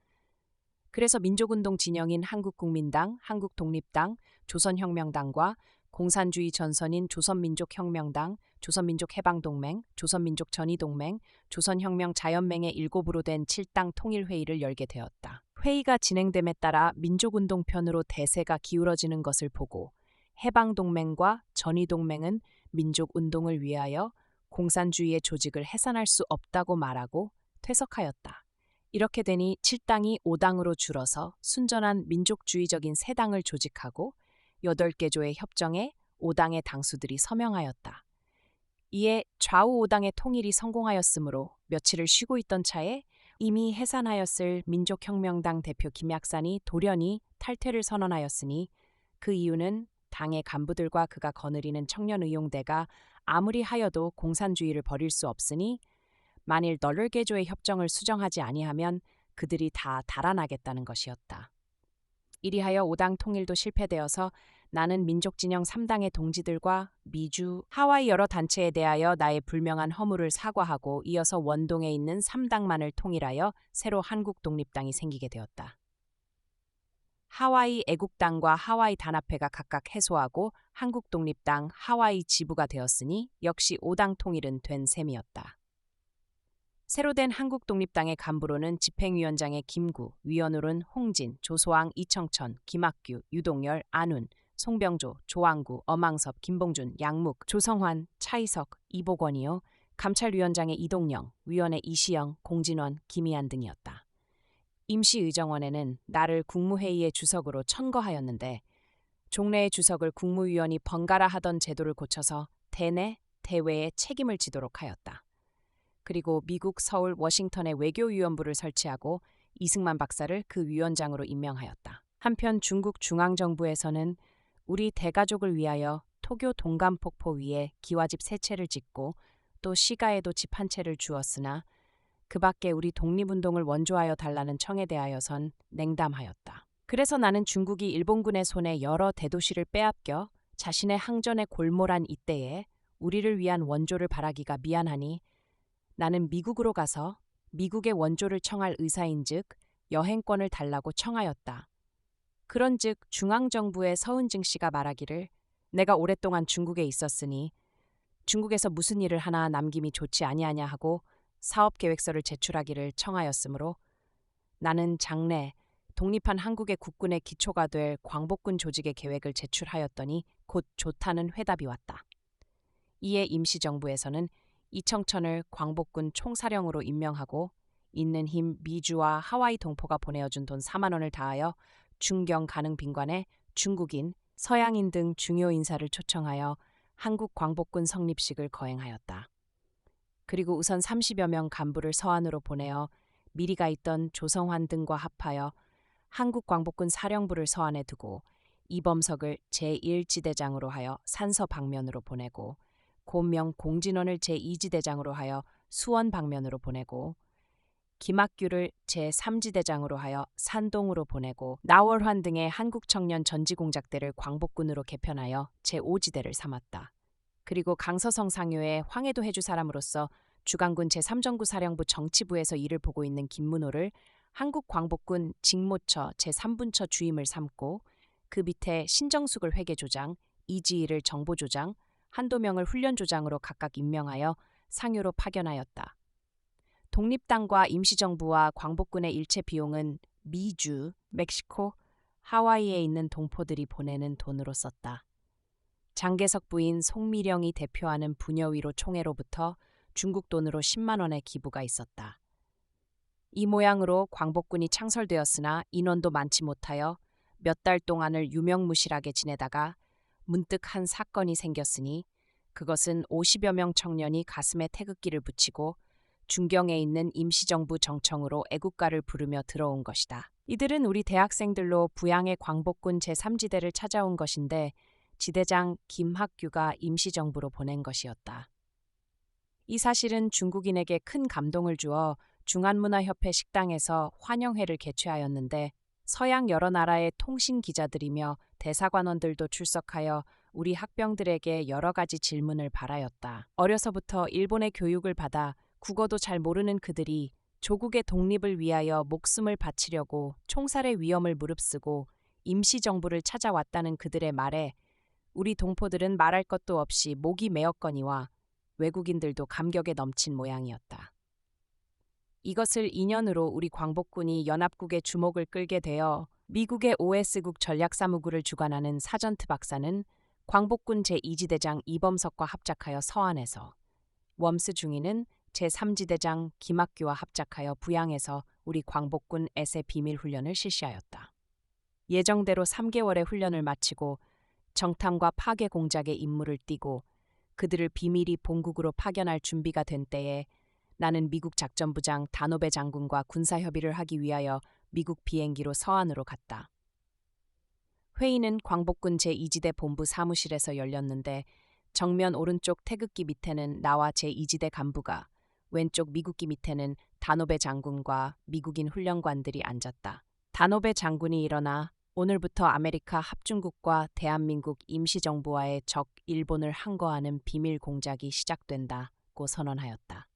[SPEAKER 1] 그래서 민족운동 진영인 한국국민당, 한국독립당, 조선혁명당과 공산주의 전선인 조선민족혁명당, 조선민족해방동맹, 조선민족전의동맹, 조선혁명자연맹의 7으로 된 7당 통일회의를 열게 되었다. 회의가 진행됨에 따라 민족운동편으로 대세가 기울어지는 것을 보고 해방동맹과 전의동맹은 민족운동을 위하여 공산주의의 조직을 해산할 수 없다고 말하고 퇴석하였다. 이렇게 되니 7당이 5당으로 줄어서 순전한 민족주의적인 3당을 조직하고 8개 조의 협정에 5당의 당수들이 서명하였다. 이에 좌우 5당의 통일이 성공하였으므로 며칠을 쉬고 있던 차에 이미 해산하였을 민족혁명당 대표 김약산이 돌연히 탈퇴를 선언하였으니 그 이유는 당의 간부들과 그가 거느리는 청년의용대가 아무리 하여도 공산주의를 버릴 수 없으니 만일 널널개조의 협정을 수정하지 아니하면 그들이 다 달아나겠다는 것이었다. 이리하여 5당 통일도 실패되어서 나는 민족진영 3당의 동지들과 미주, 하와이 여러 단체에 대하여 나의 불명한 허물을 사과하고 이어서 원동에 있는 3당만을 통일하여 새로 한국독립당이 생기게 되었다. 하와이 애국당과 하와이 단합회가 각각 해소하고 한국독립당 하와이 지부가 되었으니 역시 5당 통일은 된 셈이었다. 새로 된 한국독립당의 간부로는 집행위원장의 김구, 위원으로는 홍진, 조소왕, 이청천, 김학규, 유동열, 안훈, 송병조, 조항구, 엄항섭, 김봉준, 양묵, 조성환, 차이석, 이복원이요. 감찰위원장의 이동영, 위원회 이시영, 공진원, 김희안 등이었다. 임시의정원에는 나를 국무회의의 주석으로 천거하였는데 종래의 주석을 국무위원이 번갈아 하던 제도를 고쳐서 대내, 대외에 책임을 지도록 하였다. 그리고 미국, 서울, 워싱턴에 외교위원부를 설치하고 이승만 박사를 그 위원장으로 임명하였다. 한편 중국 중앙정부에서는 우리 대가족을 위하여 토교 동감폭포 위에 기와집 3채를 짓고 또 시가에도 집 1채를 주었으나 그 밖에 우리 독립운동을 원조하여 달라는 청에 대하여선 냉담하였다. 그래서 나는 중국이 일본군의 손에 여러 대도시를 빼앗겨 자신의 항전에 골몰한 이때에 우리를 위한 원조를 바라기가 미안하니 나는 미국으로 가서 미국의 원조를 청할 의사인즉 여행권을 달라고 청하였다. 그런즉 중앙정부의 서은증 씨가 말하기를 내가 오랫동안 중국에 있었으니 중국에서 무슨 일을 하나 남김이 좋지 아니하냐 하고 사업계획서를 제출하기를 청하였으므로 나는 장래 독립한 한국의 국군의 기초가 될 광복군 조직의 계획을 제출하였더니 곧 좋다는 회답이 왔다. 이에 임시정부에서는 이청천을 광복군 총사령으로 임명하고 있는 힘 미주와 하와이 동포가 보내어준 돈 4만 원을 다하여 중경 가능 빈관에 중국인, 서양인 등 중요 인사를 초청하여 한국 광복군 성립식을 거행하였다. 그리고 우선 30여 명 간부를 서안으로 보내어 미리가 있던 조성환 등과 합하여 한국 광복군 사령부를 서안에 두고 이범석을 제1지대장으로 하여 산서 방면으로 보내고 곤명 공진원을 제2지대장으로 하여 수원 방면으로 보내고 김학규를 제3지대장으로 하여 산동으로 보내고 나월환 등의 한국 청년 전지공작대를 광복군으로 개편하여 제5지대를 삼았다. 그리고 강서성 상요에 황해도 해주 사람으로서 주강군 제3정구 사령부 정치부에서 일을 보고 있는 김문호를 한국 광복군 직모처 제3분처 주임을 삼고 그 밑에 신정숙을 회계조장, 이지희를 정보조장, 한도명을 훈련조장으로 각각 임명하여 상요로 파견하였다. 독립당과 임시정부와 광복군의 일체 비용은 미주, 멕시코, 하와이에 있는 동포들이 보내는 돈으로 썼다. 장개석 부인 송미령이 대표하는 부녀위로 총회로부터 중국 돈으로 10만 원의 기부가 있었다. 이 모양으로 광복군이 창설되었으나 인원도 많지 못하여 몇 달 동안을 유명무실하게 지내다가 문득 한 사건이 생겼으니 그것은 50여 명 청년이 가슴에 태극기를 붙이고 중경에 있는 임시정부 정청으로 애국가를 부르며 들어온 것이다. 이들은 우리 대학생들로 부양의 광복군 제3지대를 찾아온 것인데 지대장 김학규가 임시정부로 보낸 것이었다. 이 사실은 중국인에게 큰 감동을 주어 중한문화협회 식당에서 환영회를 개최하였는데 서양 여러 나라의 통신 기자들이며 대사관원들도 출석하여 우리 학병들에게 여러 가지 질문을 발하였다. 어려서부터 일본의 교육을 받아 국어도 잘 모르는 그들이 조국의 독립을 위하여 목숨을 바치려고 총살의 위험을 무릅쓰고 임시정부를 찾아왔다는 그들의 말에 우리 동포들은 말할 것도 없이 목이 메었거니와 외국인들도 감격에 넘친 모양이었다. 이것을 인연으로 우리 광복군이 연합국의 주목을 끌게 되어 미국의 OS국 전략사무국을 주관하는 사전트 박사는 광복군 제2지대장 이범석과 합작하여 서안에서, 웜스 중위는 제3지대장 김학규와 합작하여 부양에서 우리 광복군 애세 비밀 훈련을 실시하였다. 예정대로 3개월의 훈련을 마치고 정탐과 파괴 공작의 임무를 띠고 그들을 비밀히 본국으로 파견할 준비가 된 때에 나는 미국 작전부장 다노베 장군과 군사협의를 하기 위하여 미국 비행기로 서안으로 갔다. 회의는 광복군 제2지대 본부 사무실에서 열렸는데 정면 오른쪽 태극기 밑에는 나와 제2지대 간부가, 왼쪽 미국기 밑에는 다노베 장군과 미국인 훈련관들이 앉았다. 다노베 장군이 일어나 오늘부터 아메리카 합중국과 대한민국 임시정부와의 적 일본을 항거하는 비밀 공작이 시작된다고 선언하였다.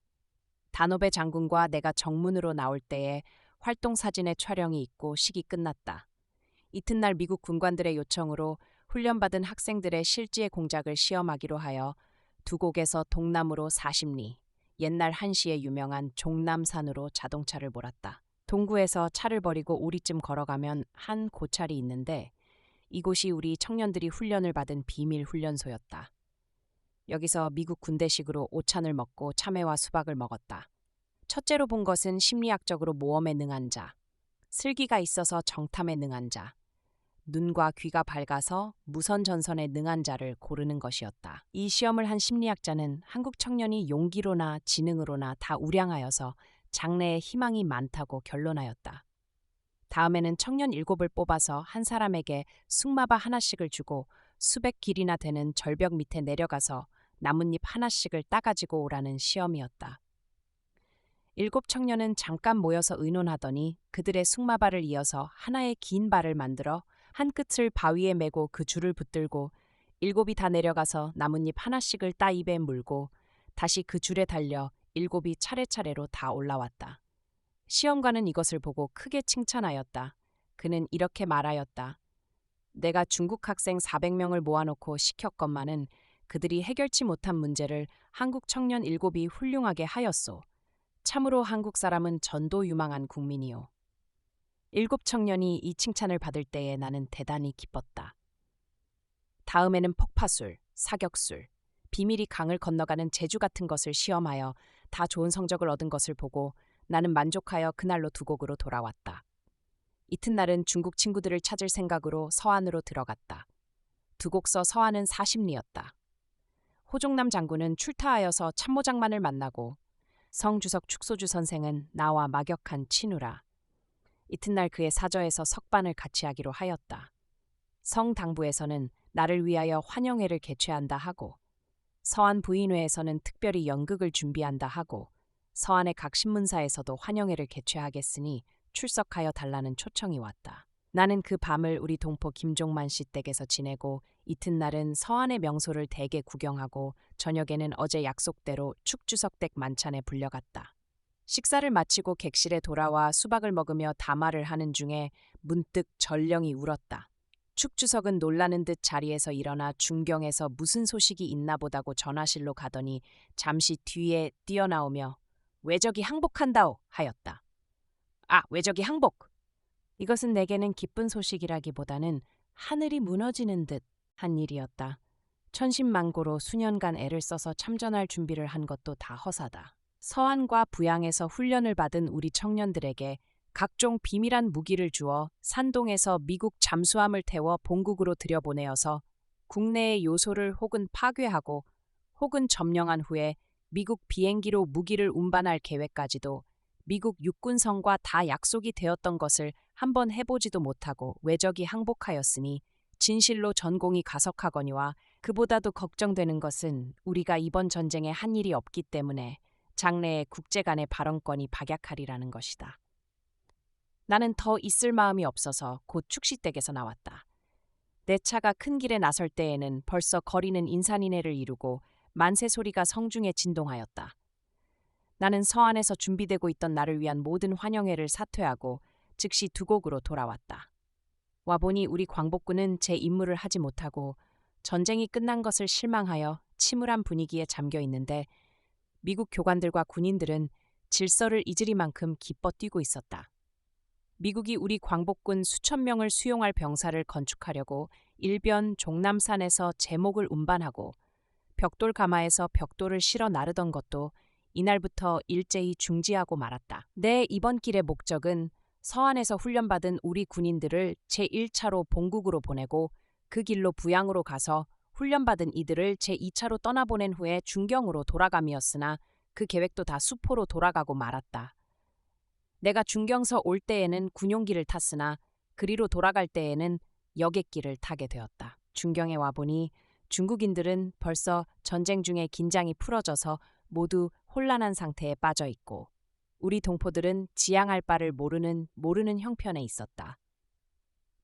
[SPEAKER 1] 다노베 장군과 내가 정문으로 나올 때에 활동사진의 촬영이 있고 식이 끝났다. 이튿날 미국 군관들의 요청으로 훈련받은 학생들의 실지의 공작을 시험하기로 하여 두 곡에서 동남으로 40리, 옛날 한시에 유명한 종남산으로 자동차를 몰았다. 동구에서 차를 버리고 우리쯤 걸어가면 한 고찰이 있는데 이곳이 우리 청년들이 훈련을 받은 비밀 훈련소였다. 여기서 미국 군대식으로 오찬을 먹고 참외와 수박을 먹었다. 첫째로 본 것은 심리학적으로 모험에 능한 자, 슬기가 있어서 정탐에 능한 자, 눈과 귀가 밝아서 무선 전선에 능한 자를 고르는 것이었다. 이 시험을 한 심리학자는 한국 청년이 용기로나 지능으로나 다 우량하여서 장래에 희망이 많다고 결론하였다. 다음에는 청년 7을 뽑아서 한 사람에게 숭마바 하나씩을 주고 수백 길이나 되는 절벽 밑에 내려가서 나뭇잎 하나씩을 따가지고 오라는 시험이었다. 일곱 청년은 잠깐 모여서 의논하더니 그들의 숙마발을 이어서 하나의 긴 발을 만들어 한 끝을 바위에 메고 그 줄을 붙들고 일곱이 다 내려가서 나뭇잎 하나씩을 따 입에 물고 다시 그 줄에 달려 일곱이 차례차례로 다 올라왔다. 시험관은 이것을 보고 크게 칭찬하였다. 그는 이렇게 말하였다. 내가 중국 학생 400명을 모아놓고 시켰건만은 그들이 해결치 못한 문제를 한국 청년 일곱이 훌륭하게 하였소. 참으로 한국 사람은 전도유망한 국민이요. 일곱 청년이 이 칭찬을 받을 때에 나는 대단히 기뻤다. 다음에는 폭파술, 사격술, 비밀이 강을 건너가는 제주 같은 것을 시험하여 다 좋은 성적을 얻은 것을 보고 나는 만족하여 그날로 두곡으로 돌아왔다. 이튿날은 중국 친구들을 찾을 생각으로 서안으로 들어갔다. 두곡서 서안은 40리였다. 호종남 장군은 출타하여서 참모장만을 만나고 성주석 축소주 선생은 나와 막역한 친우라. 이튿날 그의 사저에서 석반을 같이 하기로 하였다. 성당부에서는 나를 위하여 환영회를 개최한다 하고 서안 부인회에서는 특별히 연극을 준비한다 하고 서안의 각 신문사에서도 환영회를 개최하겠으니 출석하여 달라는 초청이 왔다. 나는 그 밤을 우리 동포 김종만 씨 댁에서 지내고 이튿날은 서안의 명소를 대개 구경하고 저녁에는 어제 약속대로 축주석 댁 만찬에 불려갔다. 식사를 마치고 객실에 돌아와 수박을 먹으며 담화를 하는 중에 문득 전령이 울었다. 축주석은 놀라는 듯 자리에서 일어나 중경에서 무슨 소식이 있나 보다고 전화실로 가더니 잠시 뒤에 뛰어나오며 외적이 항복한다오 하였다. 아, 외적이 항복! 이것은 내게는 기쁜 소식이라기보다는 하늘이 무너지는 듯 한 일이었다. 천신만고로 수년간 애를 써서 참전할 준비를 한 것도 다 허사다. 서안과 부양에서 훈련을 받은 우리 청년들에게 각종 비밀한 무기를 주어 산동에서 미국 잠수함을 태워 본국으로 들여보내어서 국내의 요소를 혹은 파괴하고 혹은 점령한 후에 미국 비행기로 무기를 운반할 계획까지도 미국 육군성과 다 약속이 되었던 것을 한번 해보지도 못하고 외적이 항복하였으니 진실로 전공이 가석하거니와 그보다도 걱정되는 것은 우리가 이번 전쟁에 한 일이 없기 때문에 장래에 국제 간의 발언권이 박약하리라는 것이다. 나는 더 있을 마음이 없어서 곧 축시댁에서 나왔다. 내 차가 큰 길에 나설 때에는 벌써 거리는 인산인해를 이루고 만세 소리가 성중에 진동하였다. 나는 서안에서 준비되고 있던 나를 위한 모든 환영회를 사퇴하고 즉시 두곡으로 돌아왔다. 와보니 우리 광복군은 제 임무를 하지 못하고 전쟁이 끝난 것을 실망하여 침울한 분위기에 잠겨 있는데 미국 교관들과 군인들은 질서를 잊으리만큼 기뻐 뛰고 있었다. 미국이 우리 광복군 수천 명을 수용할 병사를 건축하려고 일변 종남산에서 제목을 운반하고 벽돌 가마에서 벽돌을 실어 나르던 것도 이날부터 일제히 중지하고 말았다. 내 이번 길의 목적은 서안에서 훈련받은 우리 군인들을 제1차로 본국으로 보내고 그 길로 부양으로 가서 훈련받은 이들을 제2차로 떠나보낸 후에 중경으로 돌아감이었으나 그 계획도 다 수포로 돌아가고 말았다. 내가 중경서 올 때에는 군용기를 탔으나 그리로 돌아갈 때에는 여객기를 타게 되었다. 중경에 와보니 중국인들은 벌써 전쟁 중에 긴장이 풀어져서 모두 혼란한 상태에 빠져 있고 우리 동포들은 지향할 바를 모르는 형편에 있었다.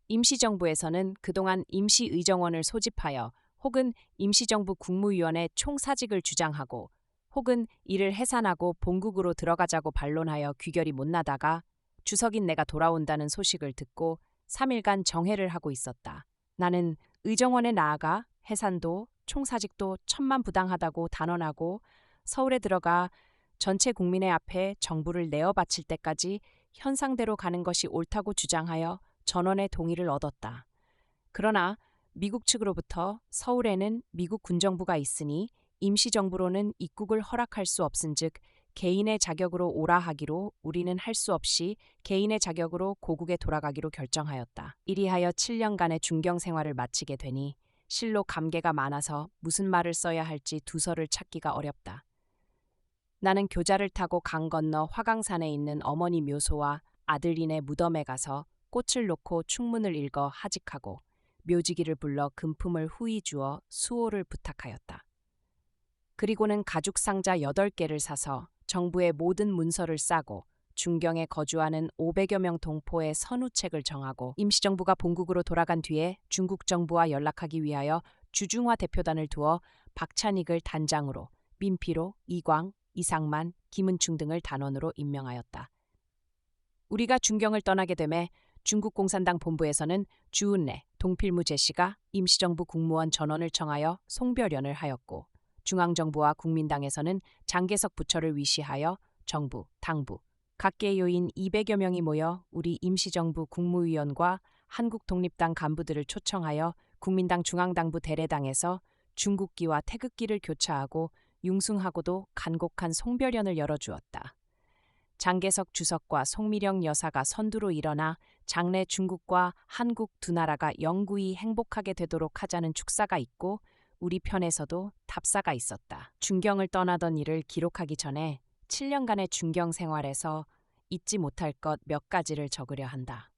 [SPEAKER 1] 임시정부에서는 그동안 임시의정원을 소집하여 혹은 임시정부 국무위원회 총사직을 주장하고 혹은 이를 해산하고 본국으로 들어가자고 반론하여 귀결이 못 나다가 주석인 내가 돌아온다는 소식을 듣고 3일간 정회를 하고 있었다. 나는 의정원에 나아가 해산도 총사직도 천만부당하다고 단언하고 서울에 들어가 전체 국민의 앞에 정부를 내어 바칠 때까지 현상대로 가는 것이 옳다고 주장하여 전원의 동의를 얻었다. 그러나 미국 측으로부터 서울에는 미국 군정부가 있으니 임시정부로는 입국을 허락할 수 없은즉 개인의 자격으로 오라 하기로 우리는 할 수 없이 개인의 자격으로 고국에 돌아가기로 결정하였다. 이리하여 7년간의 중경 생활을 마치게 되니 실로 감개가 많아서 무슨 말을 써야 할지 두서를 찾기가 어렵다. 나는 교자를 타고 강 건너 화강산에 있는 어머니 묘소와 아들인의 무덤에 가서 꽃을 놓고 충문을 읽어 하직하고 묘지기를 불러 금품을 후히 주어 수호를 부탁하였다. 그리고는 가죽 상자 8개를 사서 정부의 모든 문서를 싸고 중경에 거주하는 500여 명 동포의 선우책을 정하고 임시정부가 본국으로 돌아간 뒤에 중국 정부와 연락하기 위하여 주중화 대표단을 두어 박찬익을 단장으로, 민피로, 이광, 이상만, 김은충 등을 단원으로 임명하였다. 우리가 중경을 떠나게 되매 중국 공산당 본부에서는 주은래, 동필무 제시가 임시정부 국무원 전원을 청하여 송별연을 하였고, 중앙정부와 국민당에서는 장개석 부처를 위시하여 정부, 당부, 각계 요인 200여 명이 모여 우리 임시정부 국무위원과 한국독립당 간부들을 초청하여 국민당 중앙당부 대례당에서 중국기와 태극기를 교차하고 융숭하고도 간곡한 송별연을 열어주었다. 장개석 주석과 송미령 여사가 선두로 일어나 장래 중국과 한국 두 나라가 영구히 행복하게 되도록 하자는 축사가 있고 우리 편에서도 답사가 있었다. 중경을 떠나던 일을 기록하기 전에 7년간의 중경 생활에서 잊지 못할 것 몇 가지를 적으려 한다.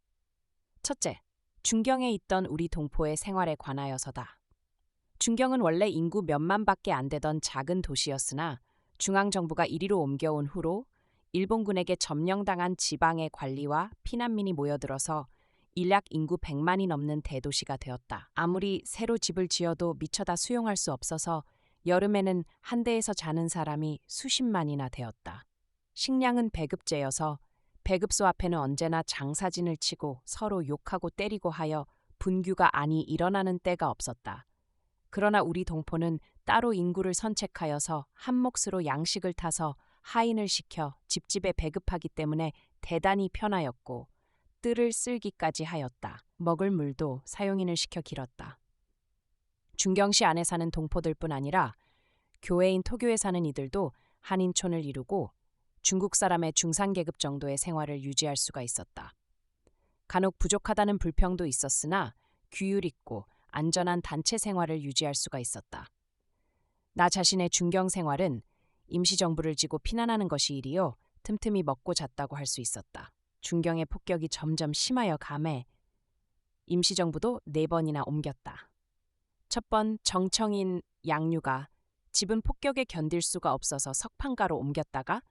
[SPEAKER 1] 첫째, 중경에 있던 우리 동포의 생활에 관하여서다. 중경은 원래 인구 몇만밖에 안 되던 작은 도시였으나 중앙정부가 이리로 옮겨온 후로 일본군에게 점령당한 지방의 관리와 피난민이 모여들어서 인약 인구 100만이 넘는 대도시가 되었다. 아무리 새로 집을 지어도 미처 다 수용할 수 없어서 여름에는 한 대에서 자는 사람이 수십만이나 되었다. 식량은 배급제여서 배급소 앞에는 언제나 장사진을 치고 서로 욕하고 때리고 하여 분규가 아니 일어나는 때가 없었다. 그러나 우리 동포는 따로 인구를 선책하여서 한 몫으로 양식을 타서 하인을 시켜 집집에 배급하기 때문에 대단히 편하였고 뜰을 쓸기까지 하였다. 먹을 물도 사용인을 시켜 길었다. 중경시 안에 사는 동포들뿐 아니라 교외인 토교에 사는 이들도 한인촌을 이루고 중국 사람의 중산계급 정도의 생활을 유지할 수가 있었다. 간혹 부족하다는 불평도 있었으나 규율 있고 안전한 단체 생활을 유지할 수가 있었다. 나 자신의 중경 생활은 임시정부를 지고 피난하는 것이 일이요 틈틈이 먹고 잤다고 할 수 있었다. 중경의 폭격이 점점 심하여 가매 임시정부도 4번이나 옮겼다. 첫 번 정청인 양류가 집은 폭격에 견딜 수가 없어서 석판가로 옮겼다가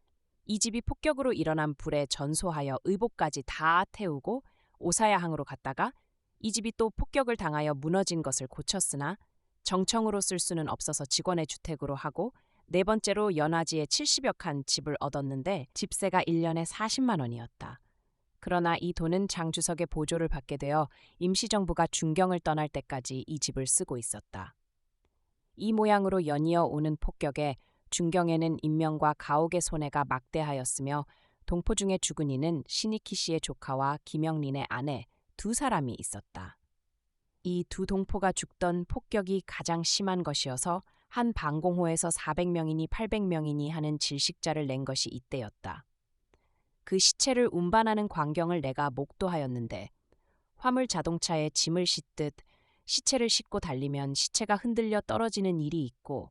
[SPEAKER 1] 이 집이 폭격으로 일어난 불에 전소하여 의복까지 다 태우고 오사야항으로 갔다가 이 집이 또 폭격을 당하여 무너진 것을 고쳤으나 정청으로 쓸 수는 없어서 직원의 주택으로 하고 4번째로 연화지에 70여 칸 집을 얻었는데 집세가 1년에 40만 원이었다. 그러나 이 돈은 장주석의 보조를 받게 되어 임시정부가 중경을 떠날 때까지 이 집을 쓰고 있었다. 이 모양으로 연이어 오는 폭격에 중경에는 인명과 가옥의 손해가 막대하였으며 동포 중에 죽은 이는 신이키 씨의 조카와 김영린의 아내 2사람이 있었다. 이 2 동포가 죽던 폭격이 가장 심한 것이어서 한 방공호에서 400명이니 800명이니 하는 질식자를 낸 것이 이때였다. 그 시체를 운반하는 광경을 내가 목도하였는데 화물 자동차에 짐을 싣듯 시체를 싣고 달리면 시체가 흔들려 떨어지는 일이 있고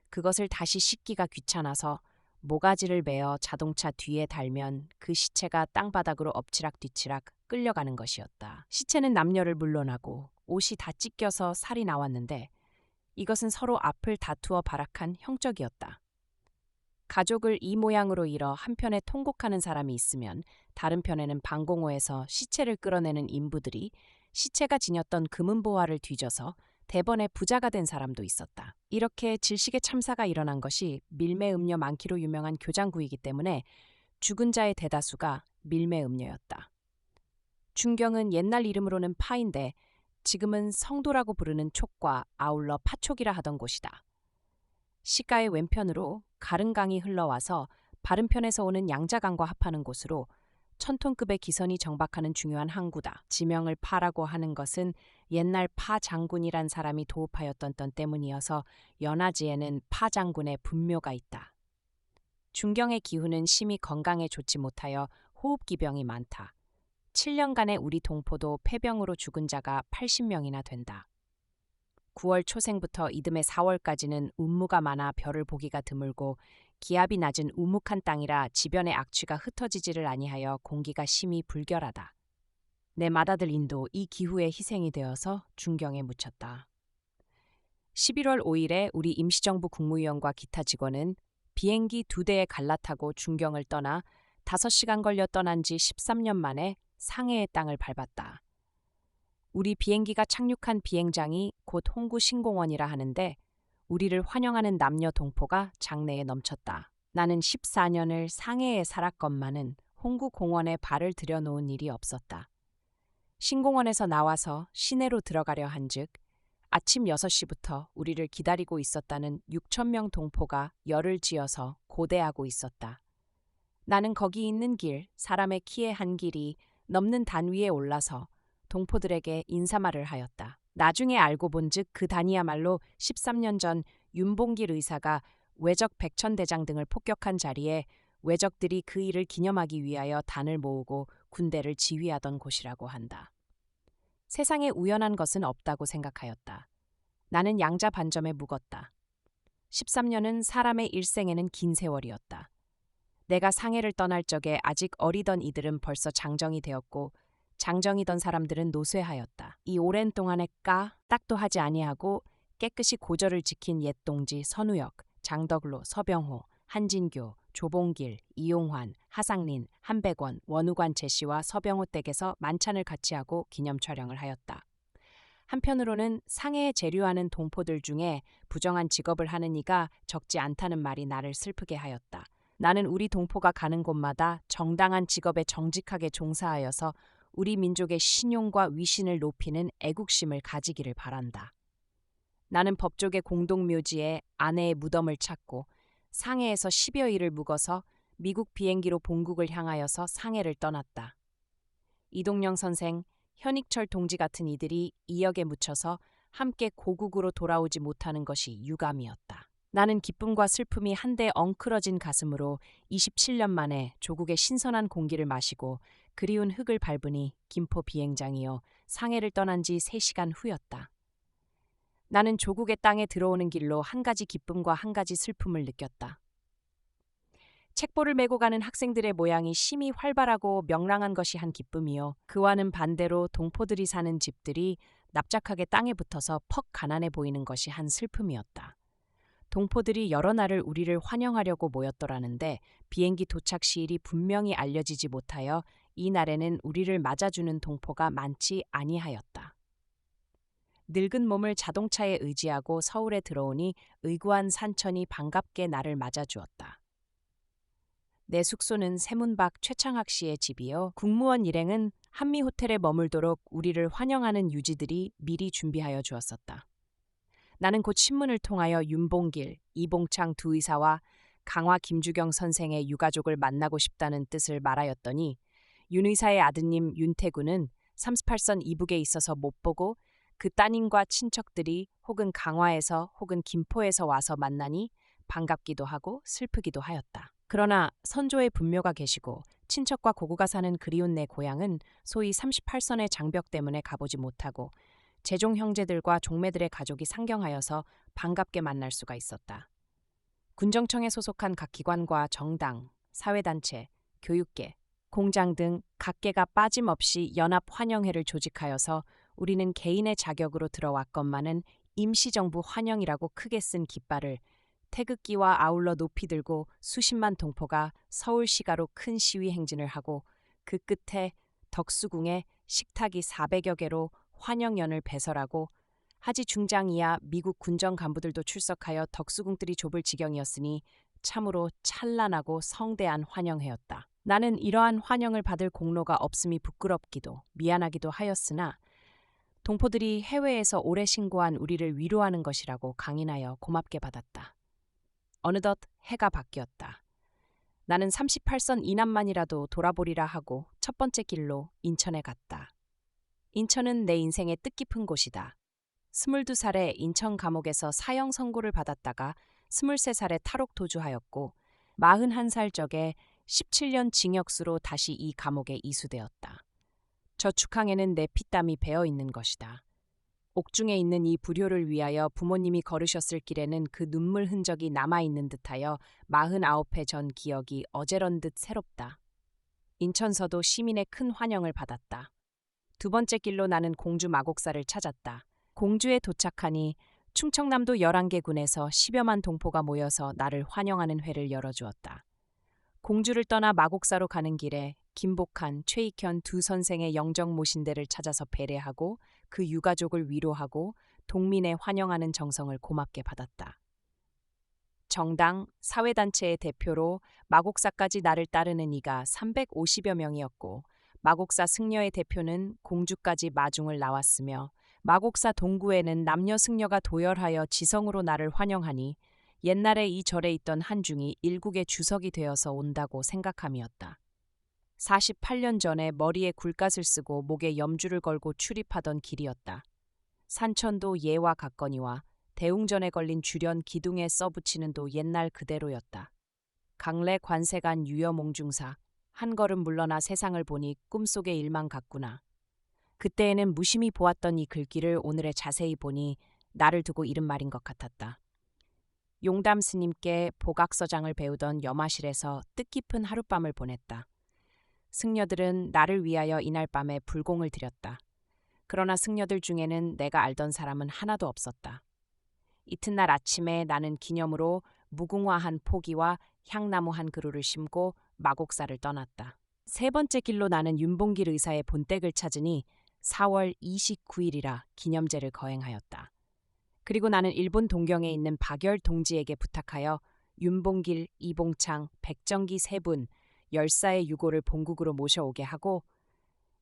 [SPEAKER 1] 그것을 다시 싣기가 귀찮아서 모가지를 메어 자동차 뒤에 달면 그 시체가 땅바닥으로 엎치락뒤치락 끌려가는 것이었다. 시체는 남녀를 물러나고 옷이 다 찢겨서 살이 나왔는데 이것은 서로 앞을 다투어 발악한 형적이었다. 가족을 이 모양으로 잃어 한편에 통곡하는 사람이 있으면 다른 편에는 방공호에서 시체를 끌어내는 인부들이 시체가 지녔던 금은보화를 뒤져서 대번에 부자가 된 사람도 있었다. 이렇게 질식의 참사가 일어난 것이 밀매음녀 많기로 유명한 교장구이기 때문에 죽은 자의 대다수가 밀매음녀였다. 중경은 옛날 이름으로는 파인데 지금은 성도라고 부르는 촉과 아울러 파촉이라 하던 곳이다. 시가의 왼편으로 가른강이 흘러와서 바른편에서 오는 양자강과 합하는 곳으로 천톤급의 기선이 정박하는 중요한 항구다. 지명을 파라고 하는 것은 옛날 파장군이란 사람이 도읍하였던 때문이어서 연화지에는 파장군의 분묘가 있다. 중경의 기후는 심히 건강에 좋지 못하여 호흡기병이 많다. 7년간의 우리 동포도 폐병으로 죽은 자가 80명이나 된다. 9월 초생부터 이듬해 4월까지는 운무가 많아 별을 보기가 드물고 기압이 낮은 우묵한 땅이라 지변의 악취가 흩어지지를 아니하여 공기가 심히 불결하다. 내 맏아들인도 이 기후에 희생이 되어서 중경에 묻혔다. 11월 5일에 우리 임시정부 국무위원과 기타 직원은 비행기 2대에 갈라타고 중경을 떠나 5시간 걸려 떠난 지 13년 만에 상해의 땅을 밟았다. 우리 비행기가 착륙한 비행장이 곧 홍구 신공원이라 하는데 우리를 환영하는 남녀 동포가 장내에 넘쳤다. 나는 14년을 상해에 살았건만은 홍구 공원에 발을 들여놓은 일이 없었다. 신공원에서 나와서 시내로 들어가려 한즉 아침 6시부터 우리를 기다리고 있었다는 6,000명 동포가 열을 지어서 고대하고 있었다. 나는 거기 있는 길, 사람의 키의 한 길이 넘는 단 위에 올라서 동포들에게 인사말을 하였다. 나중에 알고 본즉 그 단이야말로 13년 전 윤봉길 의사가 외적 백천대장 등을 폭격한 자리에 외적들이 그 일을 기념하기 위하여 단을 모으고 군대를 지휘하던 곳이라고 한다. 세상에 우연한 것은 없다고 생각하였다. 나는 양자 반점에 묵었다. 13년은 사람의 일생에는 긴 세월이었다. 내가 상해를 떠날 적에 아직 어리던 이들은 벌써 장정이 되었고 장정이던 사람들은 노쇠하였다. 이 오랜 동안에 딱도 하지 아니하고 깨끗이 고절을 지킨 옛 동지 선우역, 장덕로, 서병호, 한진교, 조봉길, 이용환, 하상린, 한백원, 원우관 제시와 서병호 댁에서 만찬을 같이 하고 기념 촬영을 하였다. 한편으로는 상해에 재류하는 동포들 중에 부정한 직업을 하는 이가 적지 않다는 말이 나를 슬프게 하였다. 나는 우리 동포가 가는 곳마다 정당한 직업에 정직하게 종사하여서 우리 민족의 신용과 위신을 높이는 애국심을 가지기를 바란다. 나는 법족의 공동묘지에 아내의 무덤을 찾고 상해에서 10여 일을 묵어서 미국 비행기로 본국을 향하여서 상해를 떠났다. 이동영 선생, 현익철 동지 같은 이들이 이역에 묻혀서 함께 고국으로 돌아오지 못하는 것이 유감이었다. 나는 기쁨과 슬픔이 한데 엉클어진 가슴으로 27년 만에 조국의 신선한 공기를 마시고 그리운 흙을 밟으니 김포 비행장이요 상해를 떠난 지 3시간 후였다. 나는 조국의 땅에 들어오는 길로 한 가지 기쁨과 한 가지 슬픔을 느꼈다. 책보를 메고 가는 학생들의 모양이 심히 활발하고 명랑한 것이 한 기쁨이요. 그와는 반대로 동포들이 사는 집들이 납작하게 땅에 붙어서 퍽 가난해 보이는 것이 한 슬픔이었다. 동포들이 여러 날을 우리를 환영하려고 모였더라는데 비행기 도착 시일이 분명히 알려지지 못하여 이 날에는 우리를 맞아주는 동포가 많지 아니하였다. 늙은 몸을 자동차에 의지하고 서울에 들어오니 의구한 산천이 반갑게 나를 맞아주었다. 내 숙소는 세문박 최창학 씨의 집이요. 국무원 일행은 한미호텔에 머물도록 우리를 환영하는 유지들이 미리 준비하여 주었었다. 나는 곧 신문을 통하여 윤봉길, 이봉창 두 의사와 강화 김주경 선생의 유가족을 만나고 싶다는 뜻을 말하였더니 윤 의사의 아드님 윤태구는 38선 이북에 있어서 못 보고 그 따님과 친척들이 혹은 강화에서 혹은 김포에서 와서 만나니 반갑기도 하고 슬프기도 하였다. 그러나 선조의 분묘가 계시고 친척과 고구가 사는 그리운 내 고향은 소위 38선의 장벽 때문에 가보지 못하고 제종 형제들과 종매들의 가족이 상경하여서 반갑게 만날 수가 있었다. 군정청에 소속한 각 기관과 정당, 사회단체, 교육계, 공장 등 각계가 빠짐없이 연합 환영회를 조직하여서 우리는 개인의 자격으로 들어왔건만은 임시정부 환영이라고 크게 쓴 깃발을 태극기와 아울러 높이 들고 수십만 동포가 서울시가로 큰 시위 행진을 하고 그 끝에 덕수궁에 식탁이 400여 개로 환영연을 배설하고 하지 중장 이하 미국 군정 간부들도 출석하여 덕수궁들이 좁을 지경이었으니 참으로 찬란하고 성대한 환영회였다. 나는 이러한 환영을 받을 공로가 없음이 부끄럽기도 미안하기도 하였으나 동포들이 해외에서 오래 신고한 우리를 위로하는 것이라고 강인하여 고맙게 받았다. 어느덧 해가 바뀌었다. 나는 38선 이남만이라도 돌아보리라 하고 첫 번째 길로 인천에 갔다. 인천은 내 인생의 뜻깊은 곳이다. 22살에 인천 감옥에서 사형 선고를 받았다가 23살에 탈옥 도주하였고 41살 적에 17년 징역수로 다시 이 감옥에 이수되었다. 저 죽항에는 내 피땀이 배어 있는 것이다. 옥중에 있는 이 불효를 위하여 부모님이 걸으셨을 길에는 그 눈물 흔적이 남아있는 듯하여 49회 전 기억이 어제런 듯 새롭다. 인천서도 시민의 큰 환영을 받았다. 두 번째 길로 나는 공주 마곡사를 찾았다. 공주에 도착하니 충청남도 11개 군에서 10여만 동포가 모여서 나를 환영하는 회를 열어주었다. 공주를 떠나 마곡사로 가는 길에 김복한, 최익현 두 선생의 영정 모신대를 찾아서 배례하고 그 유가족을 위로하고 동민에 환영하는 정성을 고맙게 받았다. 정당, 사회단체의 대표로 마곡사까지 나를 따르는 이가 350여 명이었고 마곡사 승려의 대표는 공주까지 마중을 나왔으며 마곡사 동구에는 남녀 승려가 도열하여 지성으로 나를 환영하니 옛날에 이 절에 있던 한중이 일국의 주석이 되어서 온다고 생각함이었다. 48년 전에 머리에 굴갓을 쓰고 목에 염주를 걸고 출입하던 길이었다. 산천도 예와 같거니와 대웅전에 걸린 주련 기둥에 써붙이는 도 옛날 그대로였다. 강래 관세간 유여몽중사, 한 걸음 물러나 세상을 보니 꿈속의 일만 같구나. 그때에는 무심히 보았던 이 글귀를 오늘에 자세히 보니 나를 두고 이른 말인 것 같았다. 용담 스님께 보각서장을 배우던 염화실에서 뜻깊은 하룻밤을 보냈다. 승려들은 나를 위하여 이날 밤에 불공을 드렸다. 그러나 승려들 중에는 내가 알던 사람은 하나도 없었다. 이튿날 아침에 나는 기념으로 무궁화 한 포기와 향나무 한 그루를 심고 마곡사를 떠났다. 세 번째 길로 나는 윤봉길 의사의 본댁을 찾으니 4월 29일이라 기념제를 거행하였다. 그리고 나는 일본 동경에 있는 박열 동지에게 부탁하여 윤봉길, 이봉창, 백정기 세 분, 열사의 유골을 본국으로 모셔오게 하고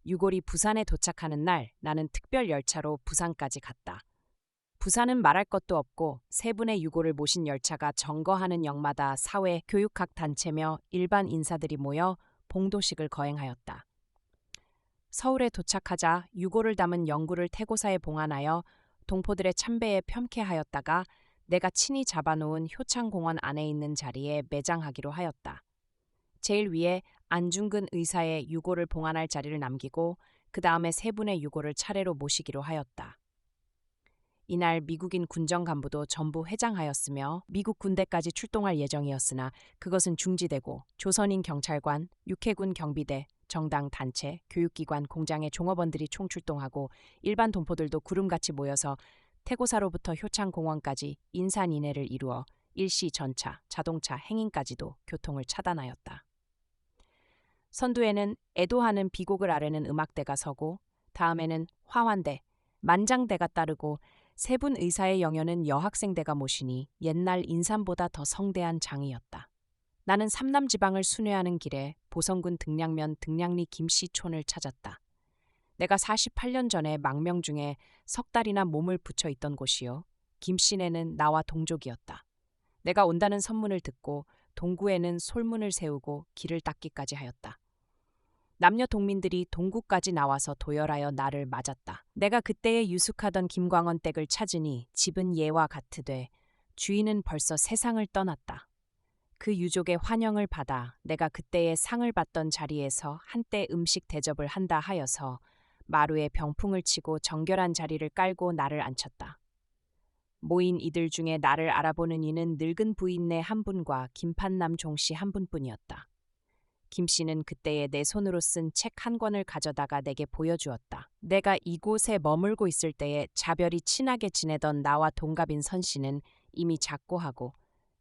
[SPEAKER 1] 유골이 부산에 도착하는 날 나는 특별 열차로 부산까지 갔다. 부산은 말할 것도 없고 세 분의 유골을 모신 열차가 점거하는 역마다 사회, 교육학 단체며 일반 인사들이 모여 봉도식을 거행하였다. 서울에 도착하자 유골을 담은 영구를 태고사에 봉안하여 동포들의 참배에 편케하였다가 내가 친히 잡아놓은 효창공원 안에 있는 자리에 매장하기로 하였다. 제일 위에 안중근 의사의 유골을 봉안할 자리를 남기고 그 다음에 세 분의 유골을 차례로 모시기로 하였다. 이날 미국인 군정 간부도 전부 회장하였으며 미국 군대까지 출동할 예정이었으나 그것은 중지되고 조선인 경찰관, 육해군 경비대, 정당 단체, 교육기관, 공장의 종업원들이 총출동하고 일반 동포들도 구름같이 모여서 태고사로부터 효창공원까지 인산인해를 이루어 일시 전차, 자동차, 행인까지도 교통을 차단하였다. 선두에는 애도하는 비곡을 아뢰는 음악대가 서고 다음에는 화환대, 만장대가 따르고 세 분 의사의 영연은 여학생대가 모시니 옛날 인산보다 더 성대한 장이었다. 나는 삼남지방을 순회하는 길에 보성군 등량면 등량리 김씨촌을 찾았다. 내가 48년 전에 망명 중에 석 달이나 몸을 붙여 있던 곳이요. 김씨네는 나와 동족이었다. 내가 온다는 선문을 듣고 동구에는 솔문을 세우고 길을 닦기까지 하였다. 남녀 동민들이 동구까지 나와서 도열하여 나를 맞았다. 내가 그때에 유숙하던 김광원 댁을 찾으니 집은 예와 같으되 주인은 벌써 세상을 떠났다. 그 유족의 환영을 받아 내가 그때에 상을 받던 자리에서 한때 음식 대접을 한다 하여서 마루에 병풍을 치고 정결한 자리를 깔고 나를 앉혔다. 모인 이들 중에 나를 알아보는 이는 늙은 부인네 한 분과 김판남 종씨 한 분뿐이었다. 김씨는 그때에 내 손으로 쓴 책 한 권을 가져다가 내게 보여주었다. 내가 이곳에 머물고 있을 때에 자별이 친하게 지내던 나와 동갑인 선씨는 이미 작고하고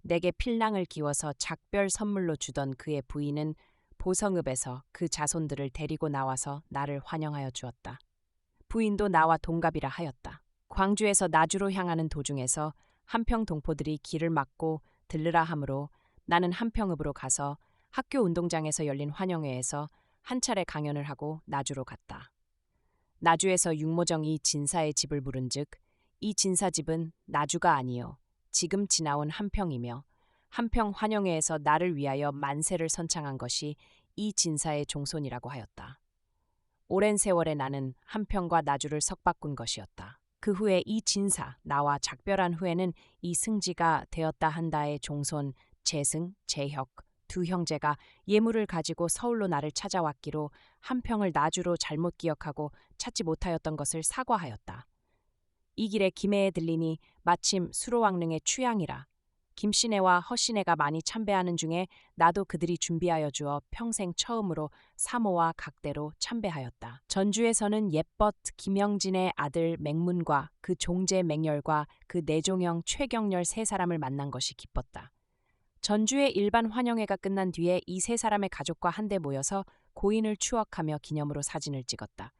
[SPEAKER 1] 내게 필랑을 기워서 작별 선물로 주던 그의 부인은 보성읍에서 그 자손들을 데리고 나와서 나를 환영하여 주었다. 부인도 나와 동갑이라 하였다. 광주에서 나주로 향하는 도중에서 한평 동포들이 길을 막고 들르라 하므로 나는 한평읍으로 가서 학교 운동장에서 열린 환영회에서 한 차례 강연을 하고 나주로 갔다. 나주에서 육모정이 진사의 집을 부른즉 이 진사집은 나주가 아니요 지금 지나온 한평이며 한평 환영회에서 나를 위하여 만세를 선창한 것이 이 진사의 종손이라고 하였다. 오랜 세월에 나는 한평과 나주를 석바꾼 것이었다. 그 후에 이 진사, 나와 작별한 후에는 이 승지가 되었다 한다의 종손 재승, 재혁 두 형제가 예물을 가지고 서울로 나를 찾아왔기로 한평을 나주로 잘못 기억하고 찾지 못하였던 것을 사과하였다. 이 길에 김해에 들리니 마침 수로왕릉의 추양이라 김씨네와 허씨네가 많이 참배하는 중에 나도 그들이 준비하여 주어 평생 처음으로 사모와 각대로 참배하였다. 전주에서는 옛벗 김영진의 아들 맹문과 그 종제 맹열과 그 내종형 최경열 세 사람을 만난 것이 기뻤다. 전주의 일반 환영회가 끝난 뒤에 이 세 사람의 가족과 한데 모여서 고인을 추억하며 기념으로 사진을 찍었다.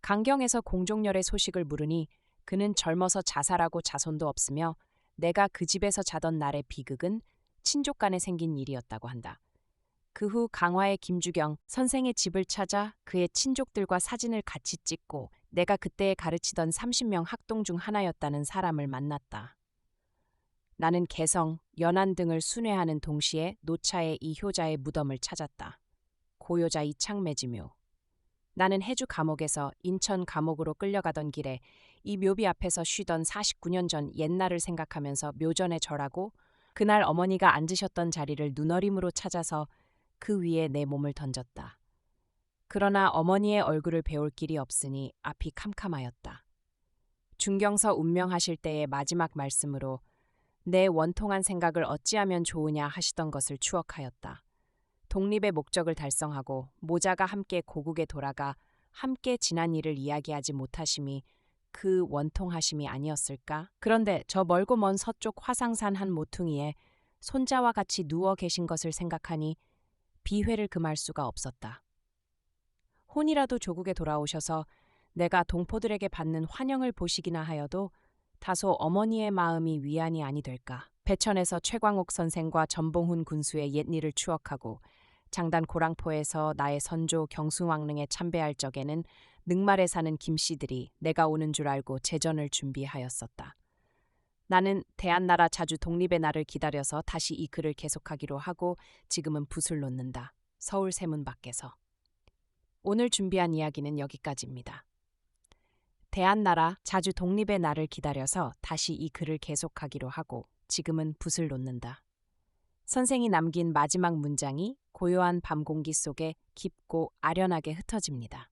[SPEAKER 1] 강경에서 공종열의 소식을 물으니 그는 젊어서 자살하고 자손도 없으며 내가 그 집에서 자던 날의 비극은 친족 간에 생긴 일이었다고 한다. 그 후 강화의 김주경 선생의 집을 찾아 그의 친족들과 사진을 같이 찍고 내가 그때 가르치던 30명 학동 중 하나였다는 사람을 만났다. 나는 개성, 연안 등을 순회하는 동시에 노차의 이 효자의 무덤을 찾았다. 고요자 이창매지묘. 나는 해주 감옥에서 인천 감옥으로 끌려가던 길에 이 묘비 앞에서 쉬던 49년 전 옛날을 생각하면서 묘전에 절하고 그날 어머니가 앉으셨던 자리를 눈어림으로 찾아서 그 위에 내 몸을 던졌다. 그러나 어머니의 얼굴을 배울 길이 없으니 앞이 캄캄하였다. 중경서 운명하실 때의 마지막 말씀으로 내 원통한 생각을 어찌하면 좋으냐 하시던 것을 추억하였다. 독립의 목적을 달성하고 모자가 함께 고국에 돌아가 함께 지난 일을 이야기하지 못하심이 그 원통하심이 아니었을까? 그런데 저 멀고 먼 서쪽 화상산 한 모퉁이에 손자와 같이 누워 계신 것을 생각하니 비회를 금할 수가 없었다. 혼이라도 조국에 돌아오셔서 내가 동포들에게 받는 환영을 보시기나 하여도 다소 어머니의 마음이 위안이 아니 될까. 배천에서 최광옥 선생과 전봉훈 군수의 옛일을 추억하고 장단 고랑포에서 나의 선조 경숭왕릉에 참배할 적에는 늑말에 사는 김씨들이 내가 오는 줄 알고 제전을 준비하였었다. 나는 대한나라 자주 독립의 날을 기다려서 다시 이 글을 계속하기로 하고 지금은 붓을 놓는다. 서울 세문 밖에서. 오늘 준비한 이야기는 여기까지입니다. 대한나라 자주 독립의 날을 기다려서 다시 이 글을 계속하기로 하고 지금은 붓을 놓는다. 선생이 남긴 마지막 문장이 고요한 밤 공기 속에 깊고 아련하게 흩어집니다.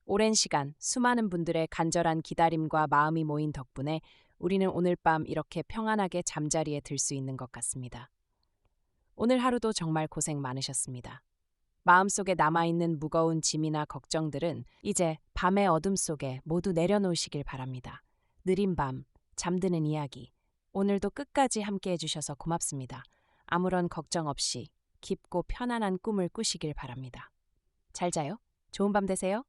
[SPEAKER 1] 오랜 시간 수많은 분들의 간절한 기다림과 마음이 모인 덕분에 우리는 오늘 밤 이렇게 평안하게 잠자리에 들 수 있는 것 같습니다. 오늘 하루도 정말 고생 많으셨습니다. 마음속에 남아있는 무거운 짐이나 걱정들은 이제 밤의 어둠 속에 모두 내려놓으시길 바랍니다. 느린 밤, 잠드는 이야기. 오늘도 끝까지 함께 해주셔서 고맙습니다. 아무런 걱정 없이 깊고 편안한 꿈을 꾸시길 바랍니다. 잘 자요. 좋은 밤 되세요.